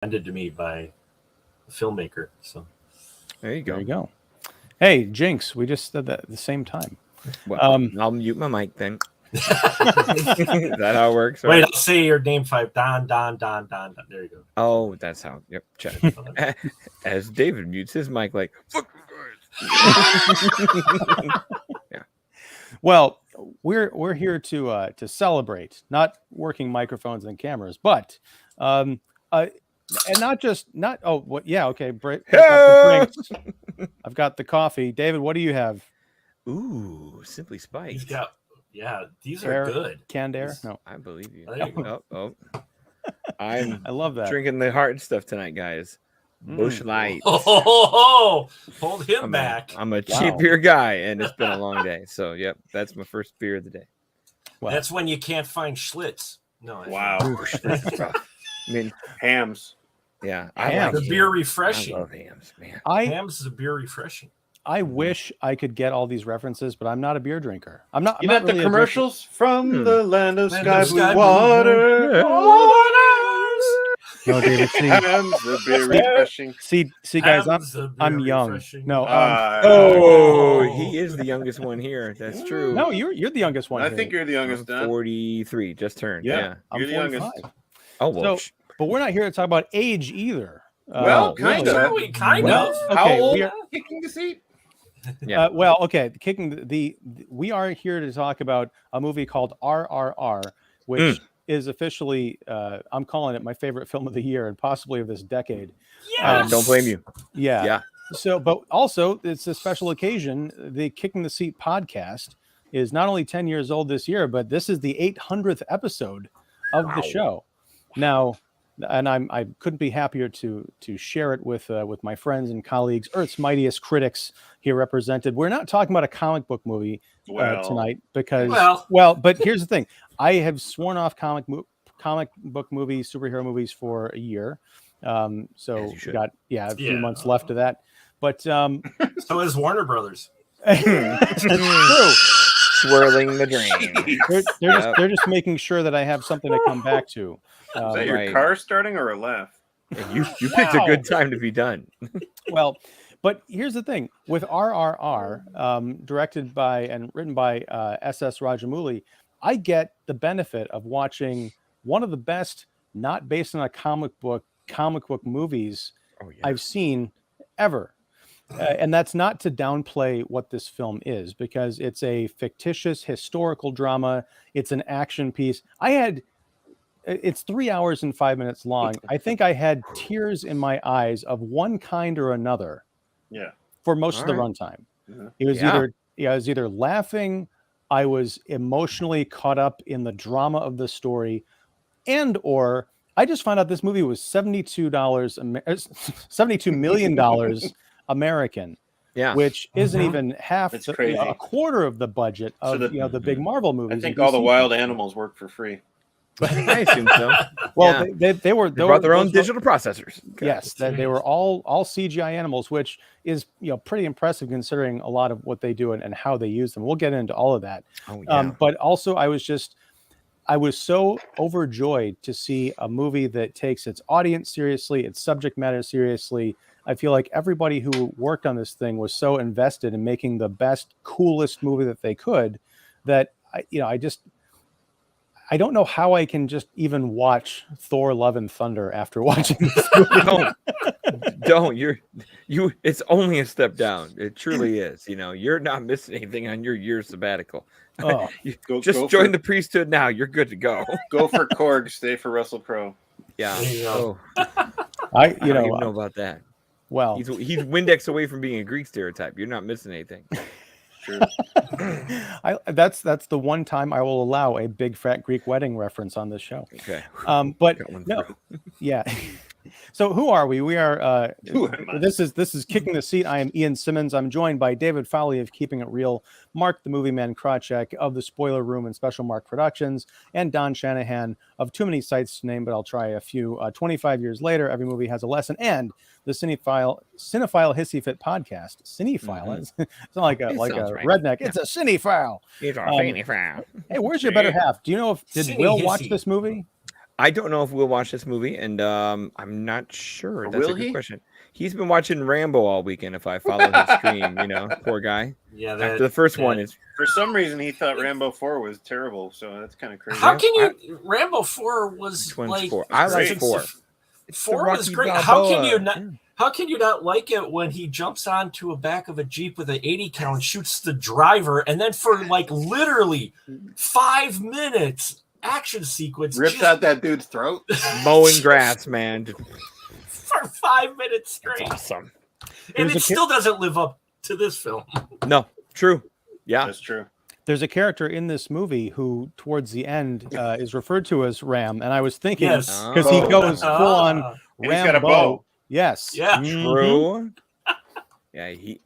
Handed to me by a filmmaker. So there you go. There you go. Hey, Jinx, we just said that at the same time. Well, I'll mute my mic then. Is that how it works? Wait, I'll say your name 5. Don. There you go. Oh, that's how. Yep. Check. As David mutes his mic, like, fuck you guys. Yeah. Well, we're here to celebrate, not working microphones and cameras, but and not. Oh, what? Yeah. Okay. Break up the drinks. I've got the coffee. David, what do you have? Ooh, Simply Spiked. Yeah, these are good. Canned air? No, I believe you. There you go. Oh. I love that. Drinking the hard stuff tonight, guys. Bush Light. Hold him back. I'm a cheap beer guy, and it's been a long day. So, yep, that's my first beer of the day. Wow. That's when you can't find Schlitz. No. Wow. I mean, hams. Yeah, the beer refreshing. I love hams, man. Hams is a beer refreshing. I wish I could get all these references, but I'm not a beer drinker. I'm not. You I'm know not really the commercials from the land of sky blue water. No, David. Hams, the beer refreshing. See, guys, I'm young. Refreshing. No. He is the youngest one here. That's true. No, you're the youngest one. I think you're the youngest. 43, just turned. Yeah, I'm 45. Oh well. So, but we're not here to talk about age either. Well, kind of. Kind of. How old? Kicking the seat. Yeah. We are here to talk about a movie called RRR, which is officially, I'm calling it my favorite film of the year and possibly of this decade. Yes! Don't blame you. Yeah. So, but also it's a special occasion. The Kicking the Seat podcast is not only 10 years old this year, but this is the 800th episode of the show. Now, and I couldn't be happier to share it with my friends and colleagues. Earth's Mightiest Critics here represented. We're not talking about a comic book movie tonight because but here's the thing: I have sworn off comic book movies, superhero movies for a year. So we got a few months left of that. But so is Warner Brothers. True. Swirling the drain. They're just making sure that I have something to come back to. Is that your car starting or a laugh? You picked a good time to be done. Well, but here's the thing with RRR, directed by and written by S.S. Rajamouli, I get the benefit of watching one of the best, not based on a comic book movies I've seen ever. And that's not to downplay what this film is, because it's a fictitious historical drama. It's an action piece. It's 3 hours and 5 minutes long. I think I had tears in my eyes of one kind or another. Yeah. For most of the runtime. It was I was either laughing, I was emotionally caught up in the drama of the story, or I just found out this movie was $72 million American. Yeah, which isn't even half, a quarter of the budget of the big Marvel movies. I think all the wild animals work for free. I assume so. Well, they brought their own digital processors. Yes, they were all CGI animals, which is pretty impressive considering a lot of what they do and how they use them. We'll get into all of that. But also, I was so overjoyed to see a movie that takes its audience seriously, its subject matter seriously. I feel like everybody who worked on this thing was so invested in making the best, coolest movie that they could that I don't know how I can just even watch Thor: Love and Thunder after watching this movie. Don't. It's only a step down. It truly is. You're not missing anything on your year sabbatical. Go join the priesthood now. You're good to go. Go for Korg. Stay for Russell Crowe. Yeah. I don't even know about that. Well, he's Windex away from being a Greek stereotype. You're not missing anything. True. That's the one time I will allow a big fat Greek wedding reference on this show. Okay. But no, yeah. So who are we? We are. This is Kicking the Seat. I am Ian Simmons. I'm joined by David Fowley of Keeping It Real, Mark the Movie Man Krawcheck of the Spoiler Room and Special Mark Productions, and Don Shanahan of too many sites to name, but I'll try a few. 25 years later, every movie has a lesson, and the Cinephile Hissy Fit podcast. Cinephile. It's not like a redneck. It's a cinephile. It's a cinephile. Hey, where's your better half? Do you know did Will watch this movie? I don't know if we'll watch this movie, and I'm not sure. Or That's a will good he? question. He's been watching Rambo all weekend. If I follow his stream, poor guy. Yeah, After the first one is For some reason, he thought Rambo 4 was terrible, so that's kind of crazy. How can you? Rambo 4 was Which one's like 4? I like since 4. the- 4 was great. How can you not? How can you not like it when he jumps onto a back of a Jeep with an 80 cal and shoots the driver, and then for like literally 5 minutes action sequence Rips out that dude's throat. Mowing grass, man. for 5 minutes straight. That's awesome. And There's it still doesn't live up to this film. No, true. Yeah, That's true. There's a character in this movie who, towards the end, is referred to as Ram, and I was thinking Yes. because he goes full on And he's got a Rambo. bow. Yes. Yeah. true. Yeah, he's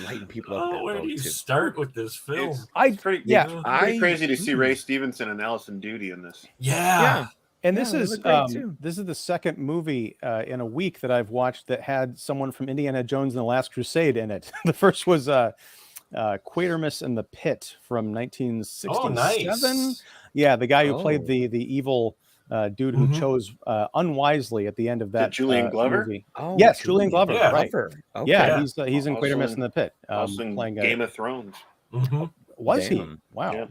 lighting people up. Oh, that where boat, do you too. start with this film? It's pretty, yeah. pretty crazy to see Ray Stevenson and Allison Duty in this. Yeah. And Yeah, this they is look great, too. this is the second movie in a week that I've watched that had someone from Indiana Jones and the Last Crusade in it. The first was Quatermass in the Pit from 1967. Oh, nice. Yeah, the guy who Oh. played the evil dude who chose unwisely at the end of that Julian Glover? movie. Oh, Yes, Julian Glover, Yeah. right. Okay. Yeah, he's in Also Quatermass in- in the Pit, Also in playing Game of Thrones. Mhm. was he? Damn. Wow.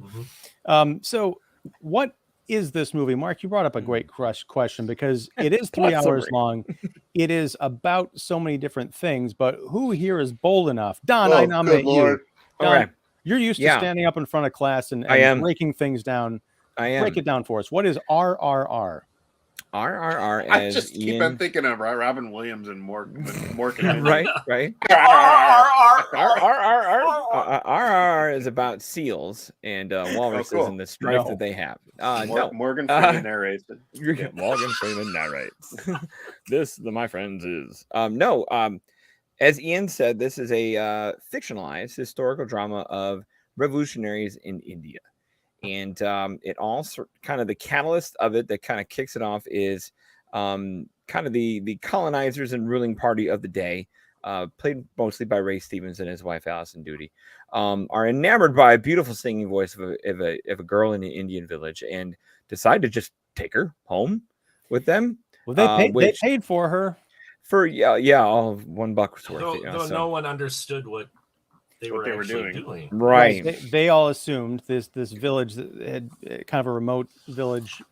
Yeah. So what is this movie? Mark, you brought up a great question because it is 3 Plot hours summary. long. It is about so many different things, but who here is bold enough? Don, I nominate good you. Lord. Don, All right. you're used to Yeah. standing up in front of class and I am. breaking things down. I am. Break it down for us. What is RRR? RRR I as just keep Ian. on thinking of Robin Williams and Morgan. Right, right. RRR. RRR is about seals and walruses cool. and the strife No. that they have. No, Morgan Freeman narrates it. Yeah, Morgan Freeman narrates. My friends, is as Ian said, this is a fictionalized historical drama of revolutionaries in India, and it all kind of the catalyst of it that kind of kicks it off is kind of the colonizers and ruling party of the day, played mostly by Ray Stevens and his wife Allison Duty, are enamored by a beautiful singing voice of a girl in an Indian village and decide to just take her home with them. Well, they Which- paid for her. For all $1 was worth Though, it. though no one understood what they were actually doing. Right. They all assumed this village that had kind of a remote village.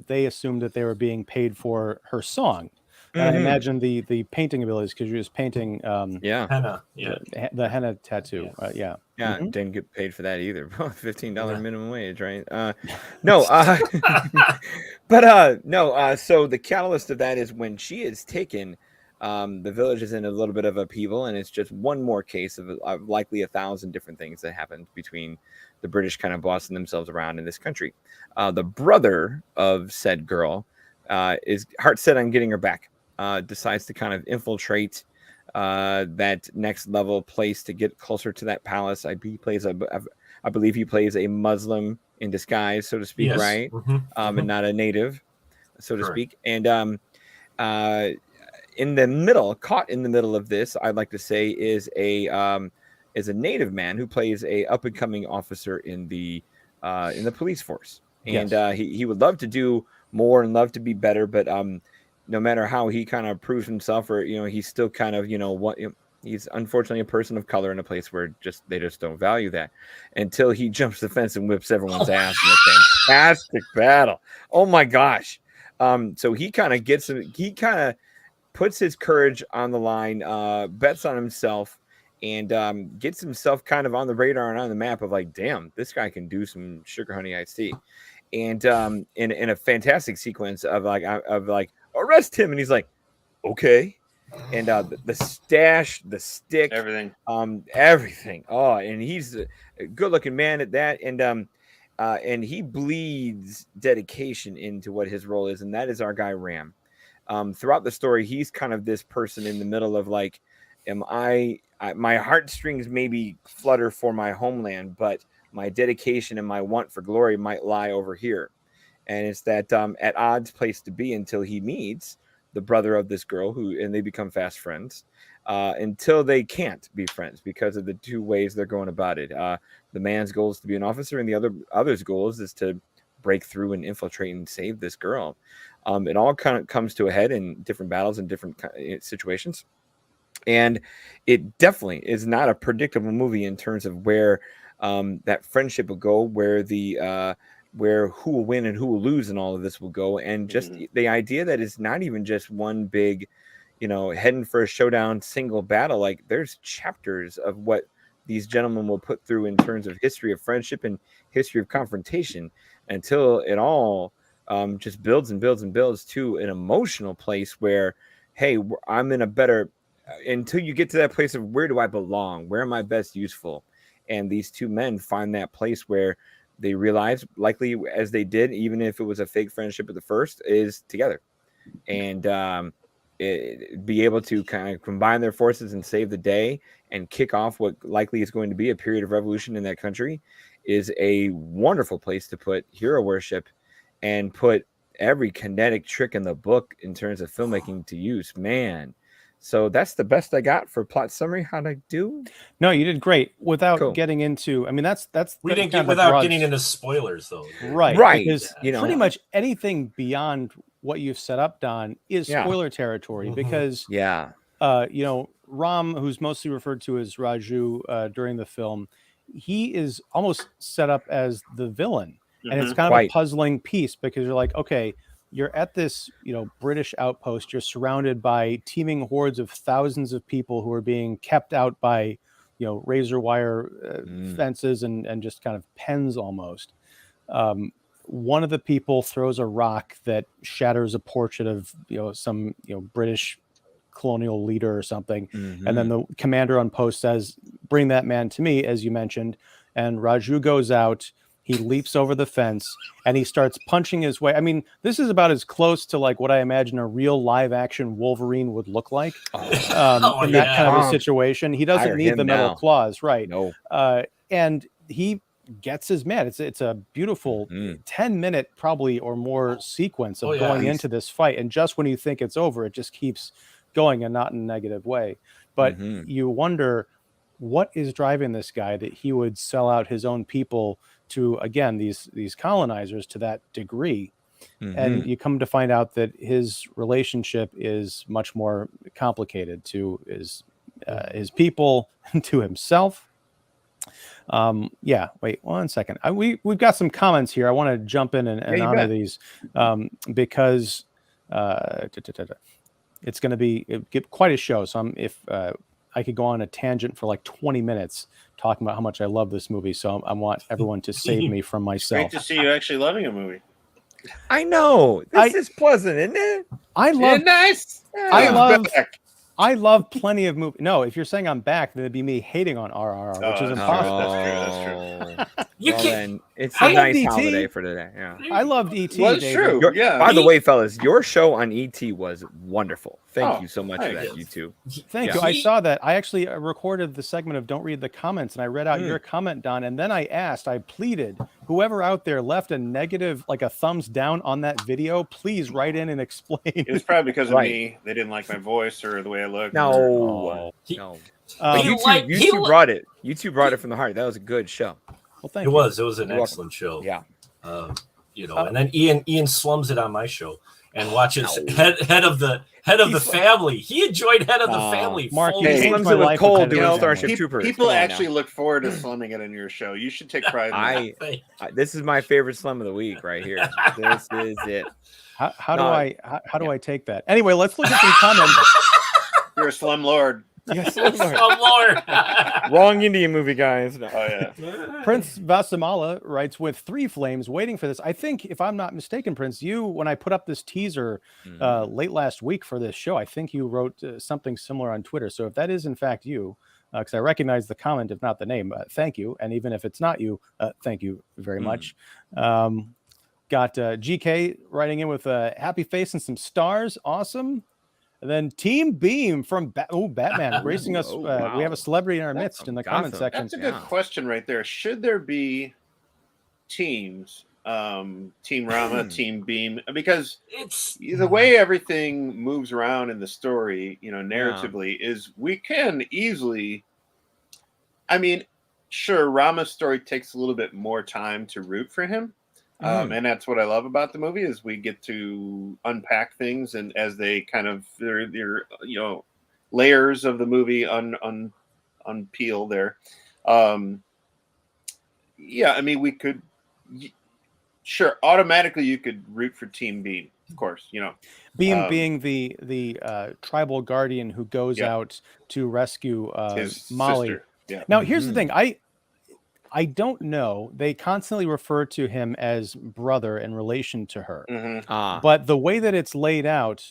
They assumed that they were being paid for her song. And I imagine the painting abilities because she was painting Yeah. Henna. Yeah. the henna tattoo. Yeah. Yeah. Didn't get paid for that either. $15 Yeah. minimum wage, right? No. But no. So the catalyst of that is when she is taken. The village is in a little bit of upheaval, and it's just one more case of likely 1,000 different things that happened between the British kind of bossing themselves around in this country. The brother of said girl is heart set on getting her back. Decides to kind of infiltrate that next level place to get closer to that palace. I believe he plays a Muslim in disguise, so to speak, Yes. right? And not a native, so to Correct. speak. And caught in the middle of this, I'd like to say is a native man who plays a up and coming officer in the police force, and he would love to do more and love to be better, but no matter how he kind of proves himself, or he's still kind of he's unfortunately a person of color in a place where they just don't value that until he jumps the fence and whips everyone's ass in a fantastic battle. Oh my gosh! So he kind of puts his courage on the line, bets on himself, and gets himself kind of on the radar and on the map of like, damn, this guy can do some sugar honey iced tea. And in a fantastic sequence of like arrest him, and he's like, okay. And the stash, the stick, Everything. everything. Oh, and he's a good-looking man at that, and he bleeds dedication into what his role is, and that is our guy Ram. Throughout the story, he's kind of this person in the middle of like, my heartstrings maybe flutter for my homeland, but my dedication and my want for glory might lie over here. And it's that at odds place to be until he meets the brother of this girl and they become fast friends until they can't be friends because of the two ways they're going about it. The man's goal is to be an officer, and the other's goal is to break through and infiltrate and save this girl. It all kind of comes to a head in different battles and different situations. And it definitely is not a predictable movie in terms of where that friendship will go, where who will win and who will lose and all of this will go. And just the idea that it's not even just one big, heading for a showdown single battle. Like there's chapters of what these gentlemen will put through in terms of history of friendship and history of confrontation until it all just builds and builds and builds to an emotional place where, hey, I'm in a better, until you get to that place of where do I belong? Where am I best useful? And these two men find that place where they realize, likely as they did, even if it was a fake friendship at the first, is together. And be able to kind of combine their forces and save the day and kick off what likely is going to be a period of revolution in that country is a wonderful place to put hero worship and put every kinetic trick in the book in terms of filmmaking to use, man. So that's the best I got for plot summary. How'd I do? No, you did great without getting into. I mean, that's we didn't get without getting into spoilers though. Right. Because pretty much anything beyond what you've set up, Don, is spoiler territory. Because Ram, who's mostly referred to as Raju during the film, he is almost set up as the villain, and it's kind of a puzzling piece because you're like, okay, you're at this, British outpost. You're surrounded by teeming hordes of thousands of people who are being kept out by, razor wire fences and just kind of pens almost. One of the people throws a rock that shatters a portrait of, some, British colonial leader or something. And then the commander on post says, bring that man to me, as you mentioned. And Raju goes out. He leaps over the fence and he starts punching his way. I mean, this is about as close to like what I imagine a real live action Wolverine would look like in that kind of a situation. He doesn't need the metal claws, right? No. And he gets his man. It's a beautiful 10-minute probably or more sequence of going into this fight. And just when you think it's over, it just keeps going and not in a negative way. But you wonder what is driving this guy that he would sell out his own people to, again, these colonizers to that degree. And you come to find out that his relationship is much more complicated to his people, to himself. Wait 1 second. We've got some comments here. I want to jump in and honor these because it's going to get quite a show. So if I could go on a tangent for like 20 minutes talking about how much I love this movie. So I want everyone to save me from myself. Great to see you actually loving a movie. I know. This is pleasant, isn't it? I love plenty of movies. No, if you're saying I'm back, then it'd be me hating on RRR, which is impossible. That's true. It's a nice holiday for today. Yeah, I loved E.T. Well, it's true. By the way, fellas, your show on E.T. was wonderful. Thank you so much for that, you two. Thank you. I saw that. I actually recorded the segment of Don't Read the Comments, and I read out your comment, Don, and then I pleaded, whoever out there left a negative, like a thumbs down on that video, please write in and explain. It was probably because of me. They didn't like my voice or the way I look. No. You two brought it. You two brought it from the heart. That was a good show. Well, thank you. It was an excellent show. Yeah. And then Ian slums it on my show and watches head of the family. He enjoyed Head of the Family. Mark, he slums it with Cole doing Starship Troopers. People actually look forward to slumming it in your show. You should take pride in that. This is my favorite slum of the week right here. This is it. How do I take that? Anyway, let's look at some comments. You're a slum lord. Yes, Lord. Wrong Indian movie, guys. No. Oh yeah. Prince Vasamala writes, with 3 flames waiting for this. I think, if I'm not mistaken, Prince, when I put up this teaser late last week for this show, I think you wrote something similar on Twitter. So if that is in fact you, because I recognize the comment, if not the name, thank you. And even if it's not you, thank you very much. Got GK writing in with a happy face and some stars. Awesome. And then Team Bheem from Batman racing us. We have a celebrity in our midst in the comment section. That's a good question right there. Should there be teams, Team Rama, Team Bheem? Because it's the way everything moves around in the story, narratively, is we can easily. I mean, sure, Rama's story takes a little bit more time to root for him, And that's what I love about the movie is we get to unpack things, and as they kind of their layers of the movie unpeel there. I mean, we could automatically you could root for Team Bheem, of course, Bheem being the tribal guardian who goes out to rescue his Molly. sister. Yeah. Now, here's the thing. I don't know. They constantly refer to him as brother in relation to her. But the way that it's laid out,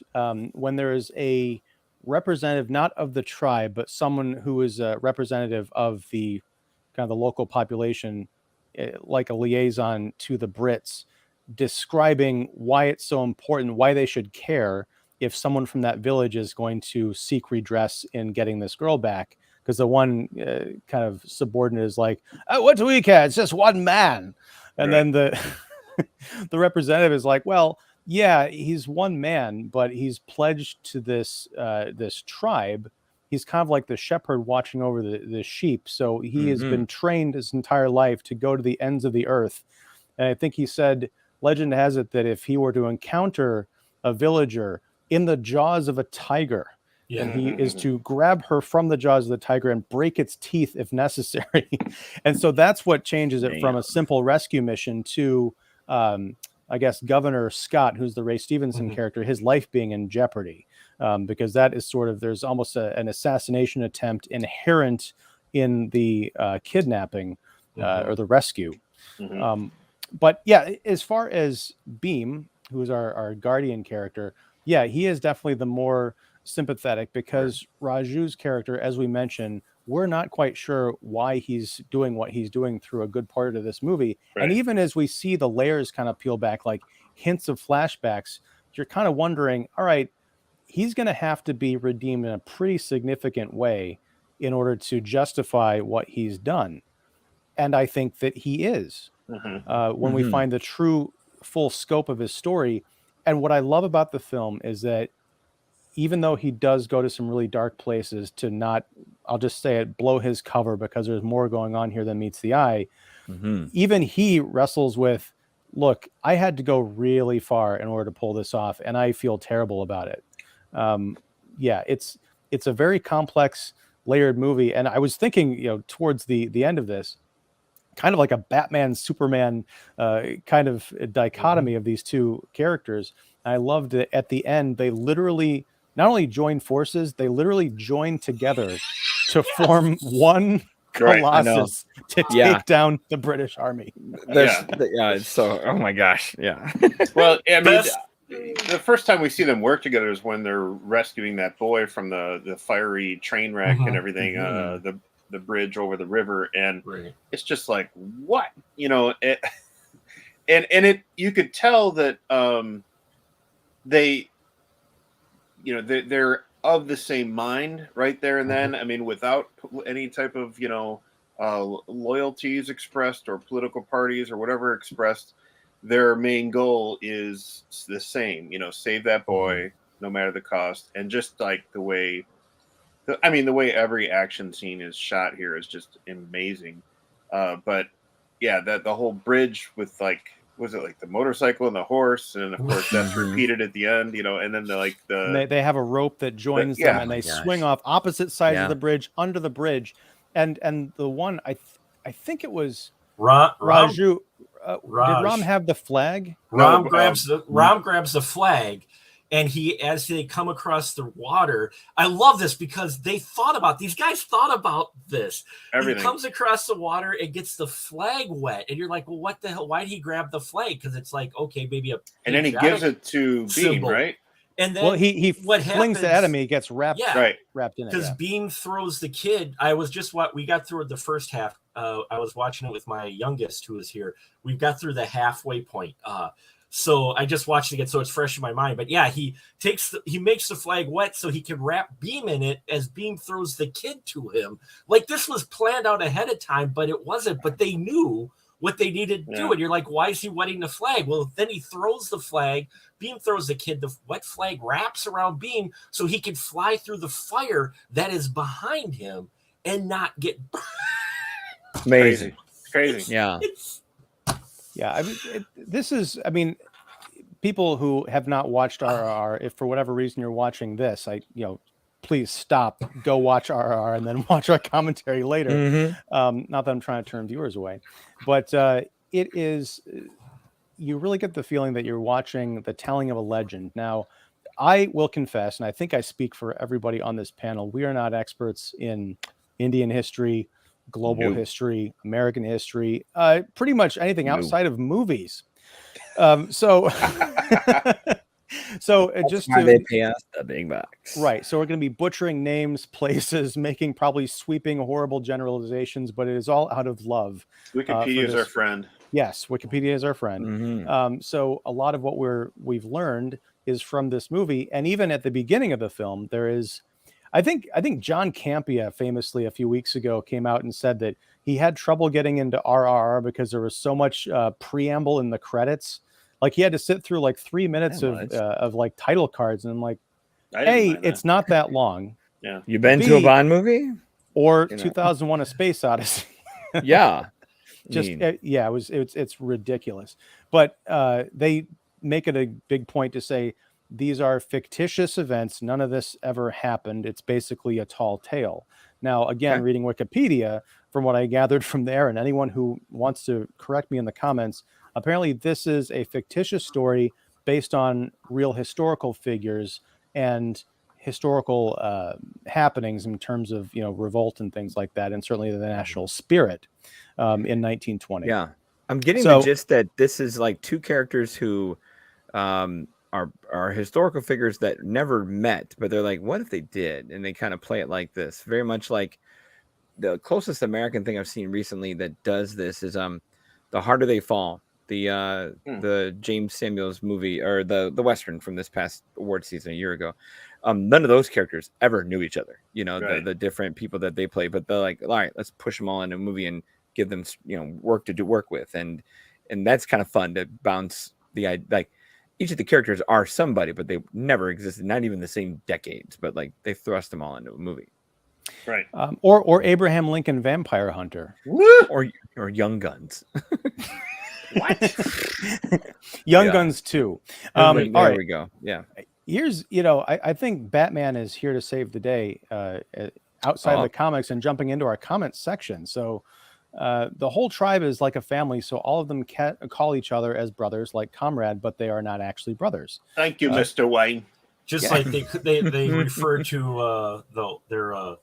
when there is a representative, not of the tribe, but someone who is a representative of the kind of the local population, like a liaison to the Brits, describing why it's so important, why they should care if someone from that village is going to seek redress in getting this girl back. Because the one kind of subordinate is like, what do we care? It's just one man. And then the representative is like, well, yeah, he's one man, but he's pledged to this tribe. He's kind of like the shepherd watching over the sheep. So he has been trained his entire life to go to the ends of the earth. And I think he said, legend has it that if he were to encounter a villager in the jaws of a tiger, and he is to grab her from the jaws of the tiger and break its teeth if necessary. And so that's what changes it from a simple rescue mission to, I guess, Governor Scott, who's the Ray Stevenson character, his life being in jeopardy. Because that is sort of, there's almost an assassination attempt inherent in the kidnapping or the rescue. But yeah, as far as Bheem, who is our guardian character, yeah, he is definitely the more sympathetic because Raju's character, as we mentioned, we're not quite sure why he's doing what he's doing through a good part of this movie. And even as we see the layers kind of peel back, like hints of flashbacks, you're kind of wondering, all right, he's going to have to be redeemed in a pretty significant way in order to justify what he's done. And I think that he is when we find the true full scope of his story. And what I love about the film is that even though he does go to some really dark places to not, I'll just say it, blow his cover because there's more going on here than meets the eye, even he wrestles with, look, I had to go really far in order to pull this off, and I feel terrible about it. It's a very complex, layered movie, and I was thinking, towards the end of this, kind of like a Batman, Superman kind of dichotomy of these two characters. I loved that at the end, they literally not only join forces, they literally join together to form one colossus to take down the British army. It's so, oh my gosh. Yeah. Well, I mean, the first time we see them work together is when they're rescuing that boy from the fiery train wreck and everything, the bridge over the river. And it's just like, what? You could tell that they're of the same mind right there and then. I mean, without any type of loyalties expressed or political parties or whatever expressed, their main goal is the same. Save that boy no matter the cost. And just like the way every action scene is shot here is just amazing. But yeah, the whole bridge with was it like the motorcycle and the horse, and of course that's repeated at the end, and then they have a rope that joins them, and they swing off opposite sides of the bridge under the bridge, and the one I think it was Raju. Did Ram have the flag? Ram grabs the flag, and as they come across the water, I love this because these guys thought about this. Everything. He comes across the water and gets the flag wet, and you're like, well, what the hell? Why did he grab the flag? Because it's like, okay, maybe and then he gives it to Bheem, right? And then he flings it at him. He gets wrapped in it. Because Bheem throws the kid. We got through the first half. I was watching it with my youngest who was here. We got through the halfway point. So I just watched it again, so it's fresh in my mind. But yeah, he makes the flag wet so he can wrap Bheem in it as Bheem throws the kid to him. Like this was planned out ahead of time, but it wasn't. But they knew what they needed to do. And you're like, why is he wetting the flag? Well, then he throws the flag. Bheem throws the kid. The wet flag wraps around Bheem so he can fly through the fire that is behind him and not get burned. Amazing. Crazy. Yeah. Yeah, I mean, I mean, people who have not watched RRR, if for whatever reason you're watching this, please stop, go watch RRR, and then watch our commentary later. Mm-hmm. Not that I'm trying to turn viewers away, but it is. You really get the feeling that you're watching the telling of a legend. Now, I will confess, and I think I speak for everybody on this panel, we are not experts in Indian history, global history, American history, pretty much anything outside of movies. So just why they pay us the big bucks. Right. So we're going to be butchering names, places, making probably sweeping, horrible generalizations, but it is all out of love. Wikipedia is our friend. Yes, Wikipedia is our friend. Mm-hmm. So a lot of what we've learned is from this movie, and even at the beginning of the film, there is, I think John Campea famously a few weeks ago came out and said that he had trouble getting into RRR because there was so much preamble in the credits. Like he had to sit through like 3 minutes of like title cards, and I'm like, hey, it's not that long. Yeah, you been to a Bond movie or 2001: A Space Odyssey? Yeah. It's ridiculous, but they make it a big point to say these are fictitious events. None of this ever happened. It's basically a tall tale. Now, again, reading Wikipedia, from what I gathered from there, and anyone who wants to correct me in the comments, apparently this is a fictitious story based on real historical figures and historical happenings in terms of revolt and things like that, and certainly the national spirit in 1920. Yeah, I'm getting the gist that this is like two characters who are historical figures that never met, but they're like, what if they did? And they kind of play it like this, very much like the closest American thing I've seen recently that does this is The Harder They Fall, the James Samuels movie, or the Western from this past award season a year ago. None of those characters ever knew each other, the different people that they play, but they're like, all right, let's push them all in a movie and give them work with, and that's kind of fun to bounce like each of the characters are somebody, but they never existed, not even the same decades, but like they thrust them all into a movie. Right. Or Abraham Lincoln Vampire Hunter. or Young Guns. What? Young Guns too. All right, we go. Yeah. Here's, I think Batman is here to save the day outside of the comics and jumping into our comments section. So the whole tribe is like a family. So all of them call each other as brothers, like comrade, but they are not actually brothers. Thank you, Mr. Wayne. Just like they refer to their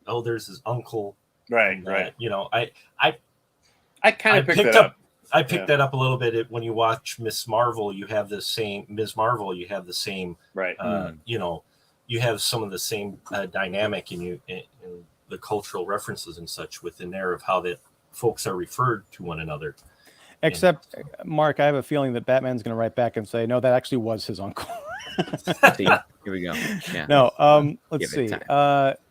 elders as uncle. Right. I kind of picked that up. I picked that up a little bit when you watch Ms. Marvel. You have the same right. You have some of the same dynamic in the cultural references and such within there of how that folks are referred to one another. Except, Mark, I have a feeling that Batman's going to write back and say, no, that actually was his uncle. See, here we go. Yeah. No, let's see.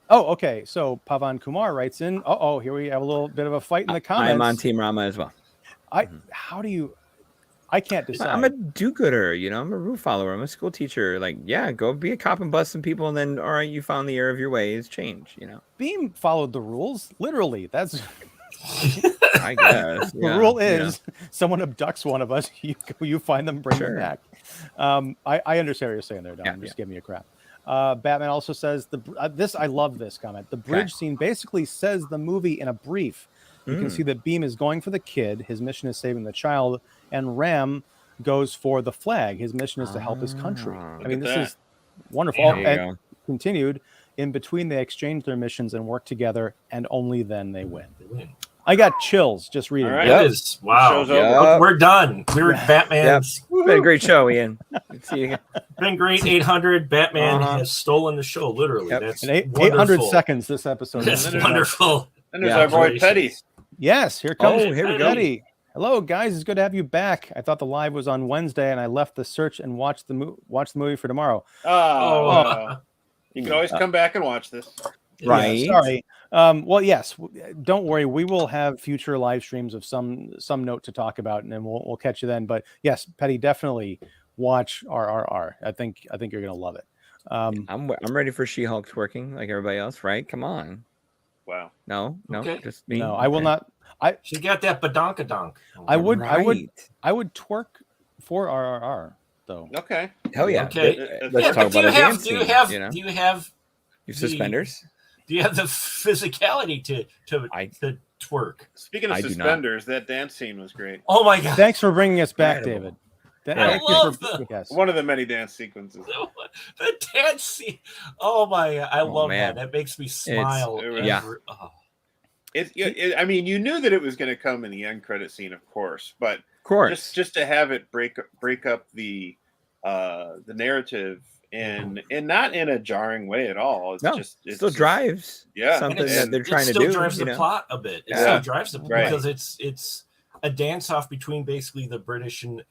Okay. So Pavan Kumar writes in, here we have a little bit of a fight in the comments. I'm on Team Rama as well. I can't decide. I'm a do-gooder, I'm a rule follower. I'm a school teacher. Like, yeah, go be a cop and bust some people, and then, all right, you found the error of your ways, change, Bheem followed the rules, literally. That's I guess. The rule is someone abducts one of us, you find them, bring them back. I understand what you're saying there, Don. Just give me a crap. Batman also says I love this comment. The bridge scene basically says the movie in a brief. You can see that Bheem is going for the kid. His mission is saving the child, and Ram goes for the flag. His mission is to help his country. I mean, this is wonderful. And continued, in between, they exchange their missions and work together, and only then they win. I got chills just reading. Right. It. Wow. We're done. We were Batman's. It's been a great show, Ian. See you again. Been great. 800. Batman has stolen the show, literally. That's 800 seconds this episode. That's wonderful. And there's our boy Petty. Yes, here comes here we go. Petty. Hello, guys. It's good to have you back. I thought the live was on Wednesday, and I left the search and watched the movie for tomorrow. You can always come back and watch this. Right. Yeah, sorry. Well, yes. Don't worry. We will have future live streams of some note to talk about, and then we'll catch you then. But yes, Petty, definitely watch RRR. I think you're gonna love it. I'm ready for She-Hulk twerking like everybody else, right? Come on. Wow. No, okay. just me. No, I will not. She got that badonkadonk. I would twerk for RRR though. Okay. Hell yeah. Okay. Let's talk about a dance scene. Do you have your suspenders? Do you have the physicality to twerk? Speaking of suspenders, that dance scene was great. Oh my god! Thanks for bringing us back, David. I love one of the many dance sequences. The dance scene. Oh my! I love that. That makes me smile. I mean, you knew that it was going to come in the end credit scene, of course, but just to have it break up the narrative and not in a jarring way at all. It still drives. Something that they're trying to do. It still drives the plot a bit. It still drives the plot because it's a dance off between basically the British and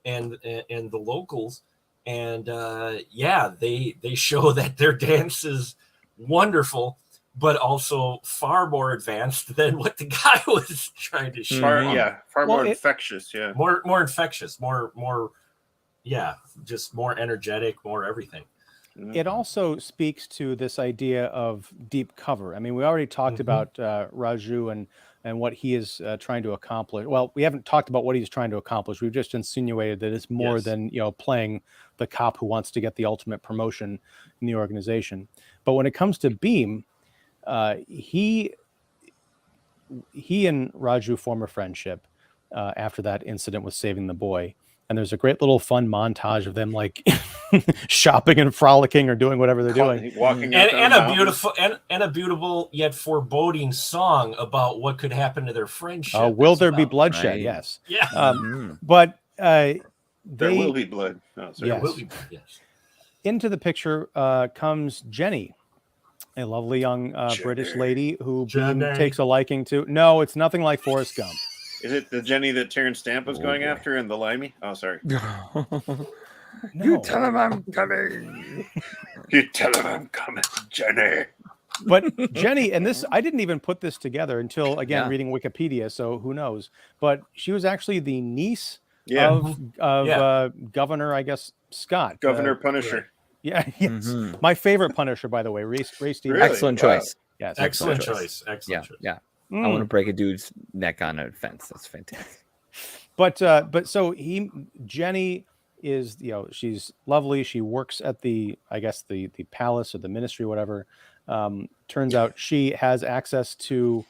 the locals, and they show that their dance is wonderful, but also far more advanced than what the guy was trying to show. Far more infectious. More infectious. More. Yeah, just more energetic, more everything. It also speaks to this idea of deep cover. I mean, we already talked about Raju and what he is trying to accomplish. Well, we haven't talked about what he's trying to accomplish. We've just insinuated that it's more than playing the cop who wants to get the ultimate promotion in the organization. But when it comes to Bheem, he and Raju form a friendship after that incident with saving the boy. And there's a great little fun montage of them like shopping and frolicking or doing whatever they're doing. Walking and a beautiful yet foreboding song about what could happen to their friendship. Will there be bloodshed? Right. Yes. Yeah. But there will be blood. No, there will be blood, yes. Into the picture comes Jenny, a lovely young British lady who Bheem takes a liking to. No, it's nothing like Forrest Gump. Is it the Jenny that Terrence Stamp was going after in The Limey? Oh, sorry. No. You tell him I'm coming. You tell him I'm coming, Jenny. But Jenny, and this, I didn't even put this together until, again, reading Wikipedia, so who knows. But she was actually the niece of Governor, I guess, Scott. Governor Punisher. Yeah, yes. My favorite Punisher, by the way, Ray Stevens. Really? Excellent choice. Yes, excellent choice. Yeah. I want to break a dude's neck on a fence. That's fantastic. But so Jenny is, she's lovely. She works at the palace or the ministry, whatever. Turns out she has access to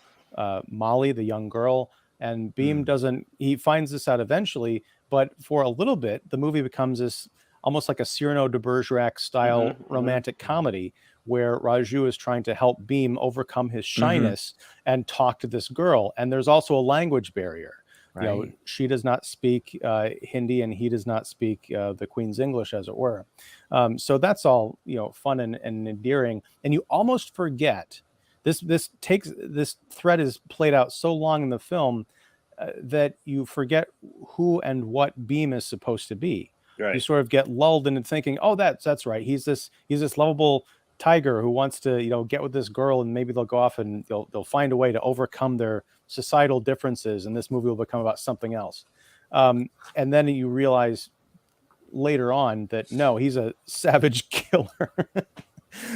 Molly, the young girl, and Bheem he finds this out eventually, but for a little bit, the movie becomes this almost like a Cyrano de Bergerac style romantic comedy where Raju is trying to help Bheem overcome his shyness and talk to this girl. And there's also a language barrier. Right. She does not speak Hindi and he does not speak the Queen's English, as it were. So that's all, fun and endearing. And you almost forget this thread is played out so long in the film that you forget who and what Bheem is supposed to be. Right. You sort of get lulled into thinking, oh, that's right. He's this lovable tiger who wants to, get with this girl, and maybe they'll go off and they'll find a way to overcome their societal differences, and this movie will become about something else. And then you realize later on that no, he's a savage killer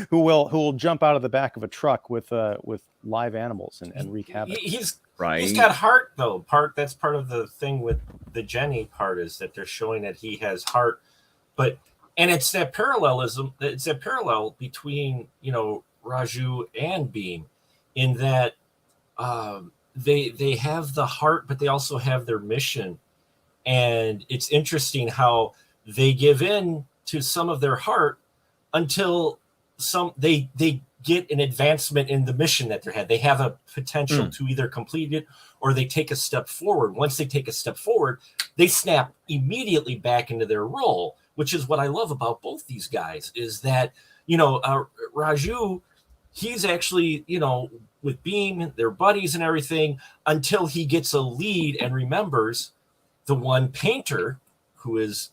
who will jump out of the back of a truck with live animals and wreak havoc. He's got heart though. That's part of the thing with the Jenny part is that they're showing that he has heart, and it's that parallelism. It's that parallel between Raju and Bheem, in that they have the heart, but they also have their mission, and it's interesting how they give in to some of their heart until they get an advancement in the mission that they had. They have a potential to either complete it or they take a step forward. Once they take a step forward, they snap immediately back into their role, which is what I love about both these guys is that, Raju, he's actually, with Bheem, their buddies and everything, until he gets a lead and remembers the one painter who is,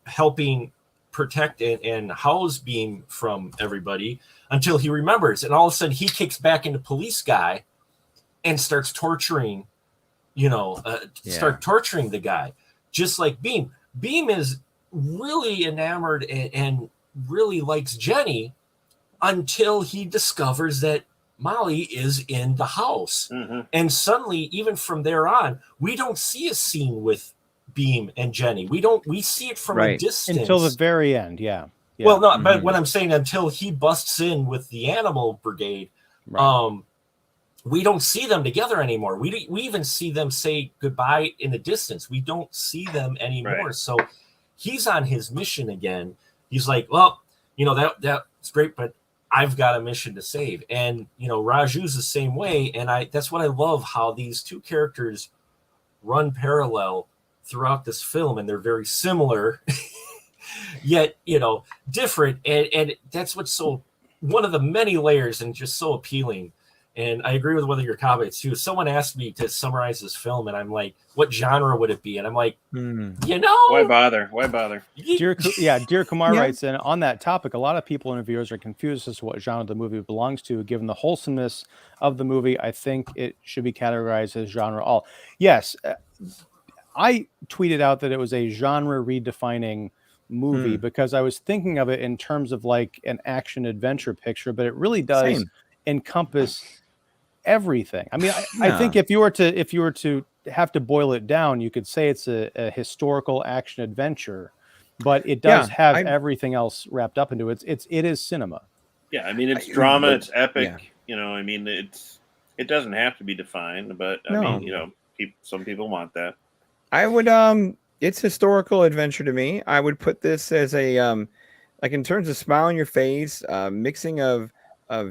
helping protect and house Bheem from everybody until he remembers. And all of a sudden he kicks back into police guy and starts torturing, start torturing the guy, just like Bheem. Bheem is really enamored and really likes Jenny until he discovers that Molly is in the house. And suddenly, even from there on, we don't see a scene with Bheem and Jenny. We see it from a distance. Until the very end, yeah. Well, no, but what I'm saying, until he busts in with the animal brigade, we don't see them together anymore. We even see them say goodbye in the distance. We don't see them anymore. So he's on his mission again. He's like, well, that's great, but I've got a mission to save. And, Raju's the same way. And that's what I love, how these two characters run parallel throughout this film. And they're very similar, yet, different. And that's what's one of the many layers and just so appealing. And I agree with one of your comments too. Someone asked me to summarize this film, and I'm like, "What genre would it be?" And I'm like, why bother? Why bother? Dear Kumar writes in on that topic. A lot of people and reviewers are confused as to what genre the movie belongs to. Given the wholesomeness of the movie, I think it should be categorized as genre all. Yes, I tweeted out that it was a genre redefining movie because I was thinking of it in terms of like an action adventure picture, but it really does encompass everything. I mean, I think if you were to have to boil it down, you could say it's a historical action adventure, but it does have everything else wrapped up into it. It is cinema. Yeah, I mean, it's drama, it's epic. I mean, it doesn't have to be defined, but I mean, some people want that. I would it's historical adventure to me. I would put this as a like in terms of smile on your face, mixing of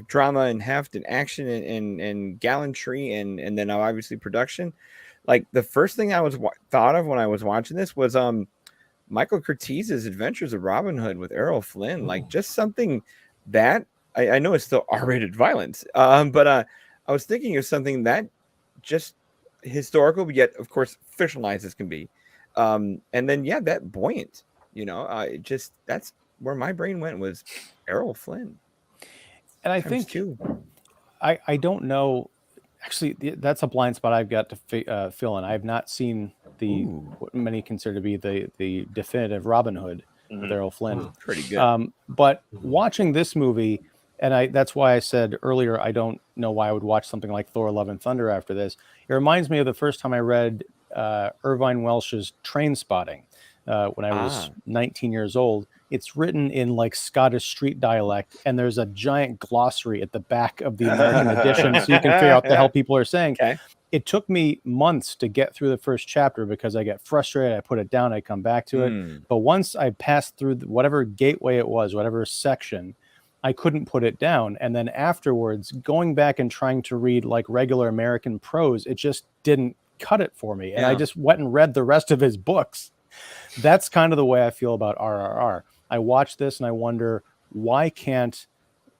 drama and heft and action and gallantry and then obviously production. Like the first thing I was thought of when I was watching this was Michael Curtiz's Adventures of Robin Hood with Errol Flynn. Like just something that I know it's still R-rated violence, but I was thinking of something that just historical, but yet of course fictionalized as can be. And then that buoyant, just that's where my brain went, was Errol Flynn. And I think too, I don't know. Actually, that's a blind spot I've got to fill in. I have not seen what many consider to be the definitive Robin Hood with Errol Flynn. Pretty good. But watching this movie, and that's why I said earlier I don't know why I would watch something like Thor: Love and Thunder after this. It reminds me of the first time I read Irvine Welsh's Train Spotting when I was 19 years old. It's written in like Scottish street dialect, and there's a giant glossary at the back of the American edition, so you can figure out what the hell people are saying. Okay. It took me months to get through the first chapter because I get frustrated. I put it down. I come back to it. But once I passed through whatever gateway it was, whatever section, I couldn't put it down. And then afterwards, going back and trying to read like regular American prose, it just didn't cut it for me. And I just went and read the rest of his books. That's kind of the way I feel about RRR. I watch this and I wonder, why can't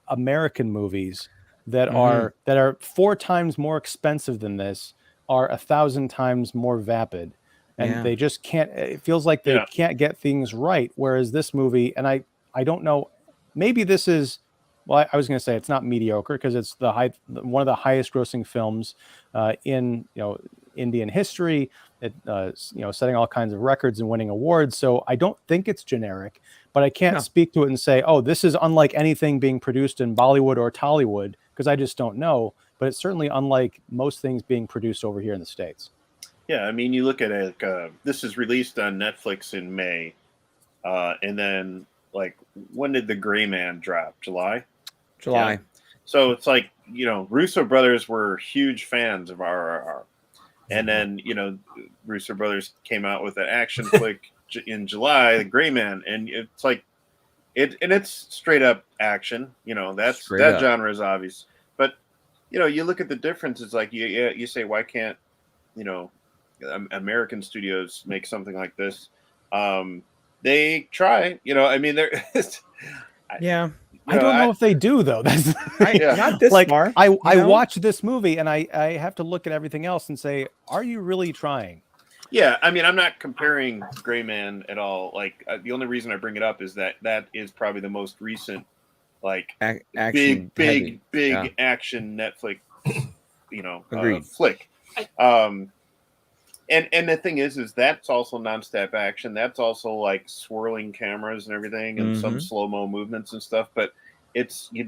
American movies that are 4 times more expensive than this are 1,000 times more vapid, and they just can't. It feels like they can't get things right. Whereas this movie, and I don't know, maybe this is. Well, I was going to say it's not mediocre because it's one of the highest grossing films in Indian history. It setting all kinds of records and winning awards. So I don't think it's generic, but I can't speak to it and say, oh, this is unlike anything being produced in Bollywood or Tollywood, because I just don't know. But it's certainly unlike most things being produced over here in the States. Yeah, I mean, you look at it. This is released on Netflix in May, and then like when did The Gray Man drop? July. Yeah. So it's like, Russo brothers were huge fans of RRR. And then, Russo brothers came out with an action flick in July, The Gray Man. And it's like, it's straight up action. That genre is obvious. But, you look at the difference. It's like, you say, why can't, American studios make something like this? They try, I mean, they're... I don't know if they do, though. That's not this like far. I watch this movie and I have to look at everything else and say, are you really trying? Yeah, I mean, I'm not comparing Gray Man at all. Like the only reason I bring it up is that is probably the most recent, like action big action Netflix, flick. And the thing is that's also nonstop action. That's also like swirling cameras and everything, and some slow-mo movements and stuff. But you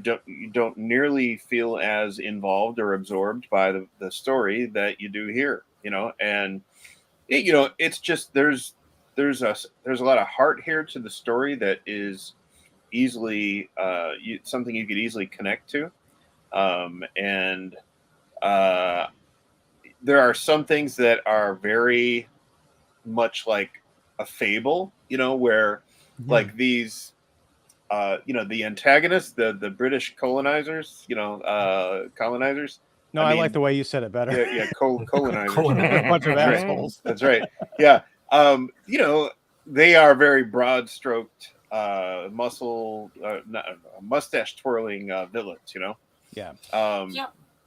don't nearly feel as involved or absorbed by the story that you do here, and it's just there's a lot of heart here to the story that is easily something you could easily connect to, and there are some things that are very much like a fable, where like these the antagonists, the British colonizers, colonizers. No, I like the way you said it better. Yeah, colonizers. A bunch of That's assholes. Right. That's right. Yeah. They are very broad-stroked, mustache twirling villains. Yeah.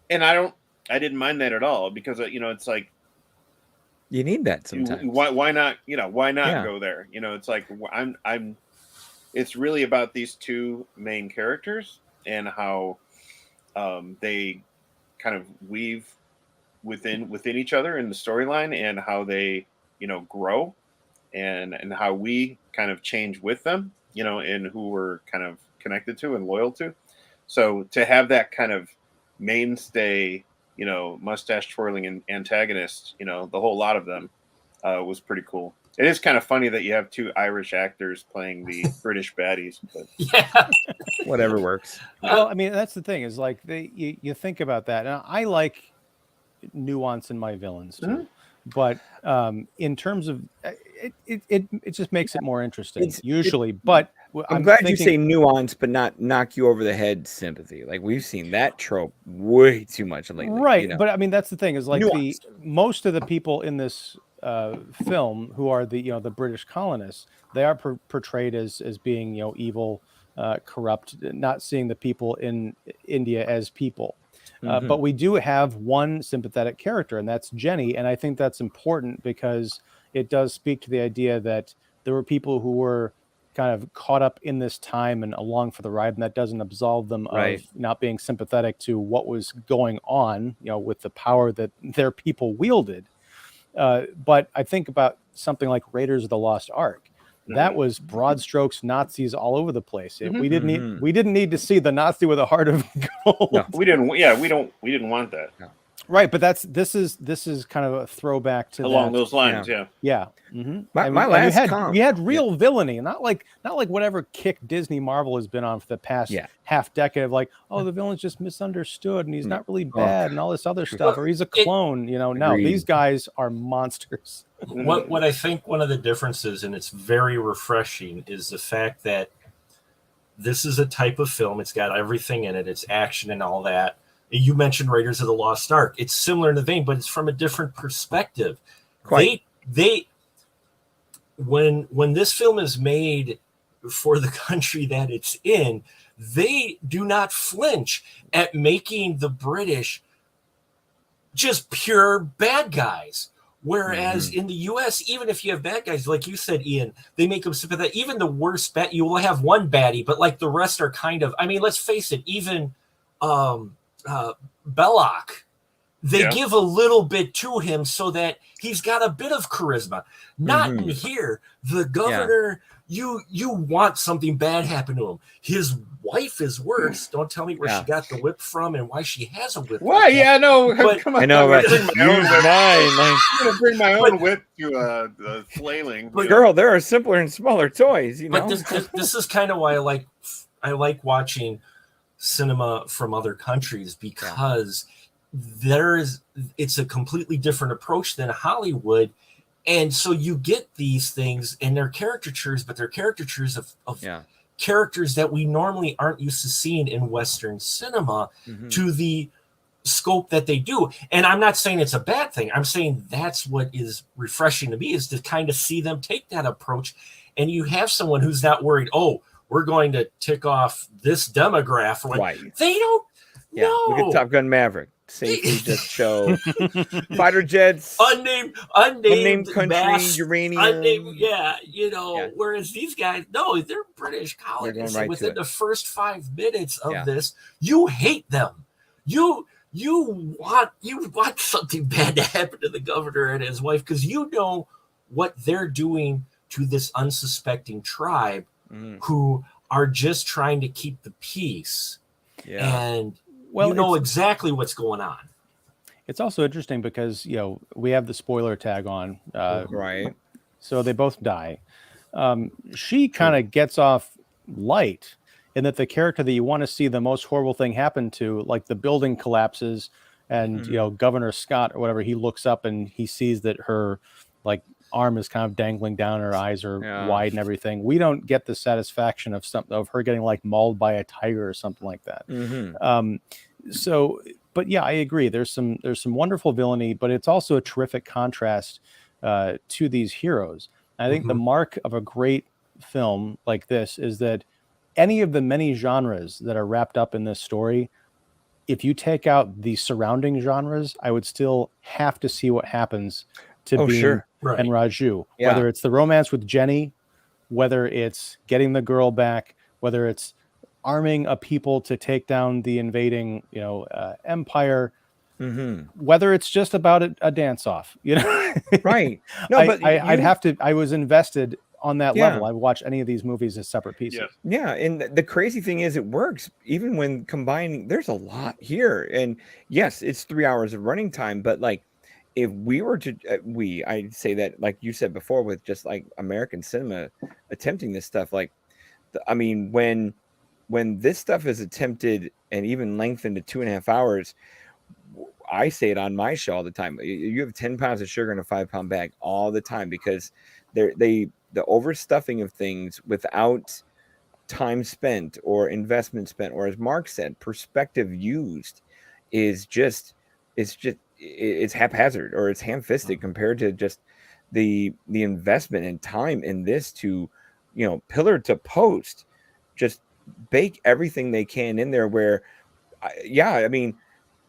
And I didn't mind that at all because it's like you need that sometimes. Why not? Why not go there? It's like I'm. It's really about these two main characters and how they kind of weave within each other in the storyline, and how they grow, and how we kind of change with them, and who we're kind of connected to and loyal to. So to have that kind of mainstay, mustache twirling antagonist, the whole lot of them was pretty cool. It is kind of funny that you have two Irish actors playing the British baddies. But. Yeah, whatever works. Well, I mean, that's the thing is like you think about that, and I like nuance in my villains too. But in terms of it just makes it more interesting usually. But I'm glad you say nuance, but not knock you over the head sympathy. Like we've seen that trope way too much lately. Right, but I mean that's the thing is like most of the people in this film who are the the British colonists, they are portrayed as being evil, corrupt, not seeing the people in India as people. But we do have one sympathetic character, and that's Jenny, and I think that's important because it does speak to the idea that there were people who were kind of caught up in this time and along for the ride, and that doesn't absolve them of not being sympathetic to what was going on, with the power that their people wielded. But I think about something like Raiders of the Lost Ark. That was broad strokes Nazis all over the place. We didn't need to see the Nazi with a heart of gold. No, we didn't. Yeah, we didn't want that. No. Right, but this is kind of a throwback to along those lines. Yeah. My last we had real villainy, and not like whatever kick Disney Marvel has been on for the past half decade of like, oh, the villain's just misunderstood and he's not really bad and all this other stuff, or he's a clone. No, these guys are monsters. What I think one of the differences, and it's very refreshing, is the fact that this is a type of film. It's got everything in it. It's action and all that. You mentioned Raiders of the Lost Ark. It's similar in the vein, but it's from a different perspective. When this film is made for the country that it's in, they do not flinch at making the British just pure bad guys. Whereas in the U.S., even if you have bad guys, like you said, Ian, they make them sympathetic. Even the worst bad, you will have one baddie, but like the rest are kind of, I mean, let's face it, even Belloc, they give a little bit to him so that he's got a bit of charisma. Not in here. The governor, you want something bad happen to him. His wife is worse. Don't tell me where she got the whip from and why she has a whip. Why? Yeah, no. Come on. I know, right? I'm gonna bring my own whip to the flailing. But girl, there are simpler and smaller toys. But this is kind of why I like watching cinema from other countries, because it's a completely different approach than Hollywood, and so you get these things and they're caricatures, but they're caricatures of characters that we normally aren't used to seeing in Western cinema to the scope that they do. And I'm not saying it's a bad thing. I'm saying that's what is refreshing to me, is to kind of see them take that approach, and you have someone who's not worried, oh, we're going to tick off this demographic. Like, they don't know. Look at Top Gun Maverick. Safely just show fighter jets, unnamed country, mass, uranium. Whereas these guys, no, they're British colonists. Right, within the first 5 minutes of this, you hate them. You want something bad to happen to the governor and his wife, because you know what they're doing to this unsuspecting tribe who are just trying to keep the peace. Yeah. And you know exactly what's going on. It's also interesting because, we have the spoiler tag on. Right. So they both die. She kind of gets off light in that the character that you want to see the most horrible thing happen to, like the building collapses and, Governor Scott or whatever, he looks up and he sees that her like arm is kind of dangling down, her eyes are wide and everything. We don't get the satisfaction of her getting like mauled by a tiger or something like that. But yeah, I agree. There's some wonderful villainy, but it's also a terrific contrast to these heroes. I think the mark of a great film like this is that any of the many genres that are wrapped up in this story, if you take out the surrounding genres, I would still have to see what happens to Bheem and Raju. Yeah. Whether it's the romance with Jenny, whether it's getting the girl back, whether it's arming a people to take down the invading, empire, whether it's just about a dance off, right? No, I was invested on that level. I watch any of these movies as separate pieces. Yeah, and the crazy thing is, it works even when combining. There's a lot here, and yes, it's 3 hours of running time, but like, if we were to, I'd say that, like you said before, with just like American cinema attempting this stuff, like, I mean, when this stuff is attempted and even lengthened to 2.5 hours, I say it on my show all the time. You have 10 pounds of sugar in a 5-pound bag all the time, because the overstuffing of things without time spent or investment spent, or as Mark said, perspective used, is just it's haphazard, or it's ham-fisted compared to just the investment and time in this to, pillar to post, just bake everything they can in there. Where, I mean,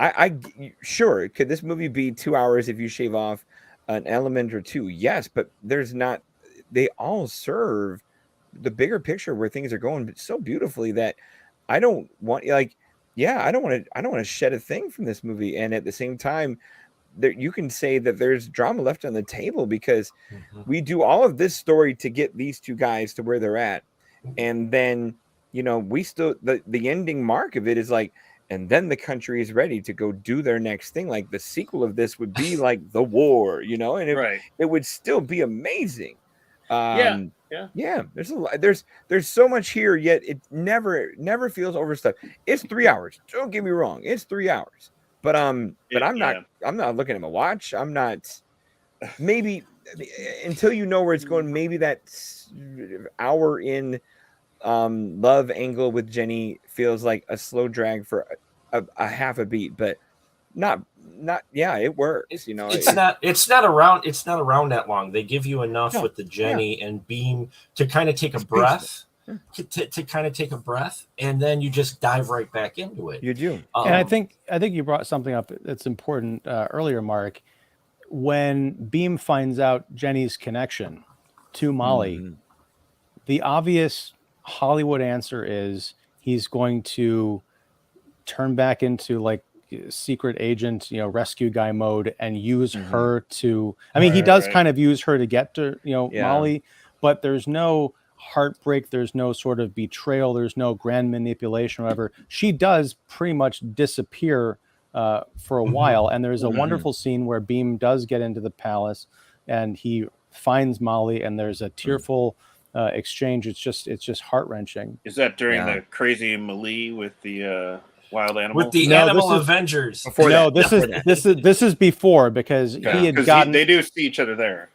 I sure, could this movie be 2 hours if you shave off an element or two? Yes, but there's not. They all serve the bigger picture where things are going so beautifully that I don't want, like, I don't want to shed a thing from this movie. And at the same time, you can say that there's drama left on the table, because we do all of this story to get these two guys to where they're at, and then we still, the ending mark of it is like, and then the country is ready to go do their next thing. Like, the sequel of this would be like the war, and it would still be amazing. There's a lot, there's so much here, yet it never feels overstuffed. It's 3 hours. Don't get me wrong, it's 3 hours. But I'm not looking at my watch. I'm not, maybe until you know where it's going, maybe that hour in love angle with Jenny feels like a slow drag for a half a beat, but not it works. It's not around that long. They give you enough with the Jenny and Bheem to kind of take a breath. To kind of take a breath, and then you just dive right back into it. You do. And I think you brought something up that's important earlier, Mark. When Bheem finds out Jenny's connection to Molly, the obvious Hollywood answer is he's going to turn back into like secret agent, rescue guy mode, and use her to. I mean, he does kind of use her to get to Molly, but there's no heartbreak, there's no sort of betrayal, there's no grand manipulation or whatever. She does pretty much disappear for a while, and there's a wonderful scene where Bheem does get into the palace and he finds Molly, and there's a tearful exchange. It's just heart-wrenching. Is that during the crazy melee with the wild animal? With the animal Avengers? This is before, because he had gotten. They do see each other there.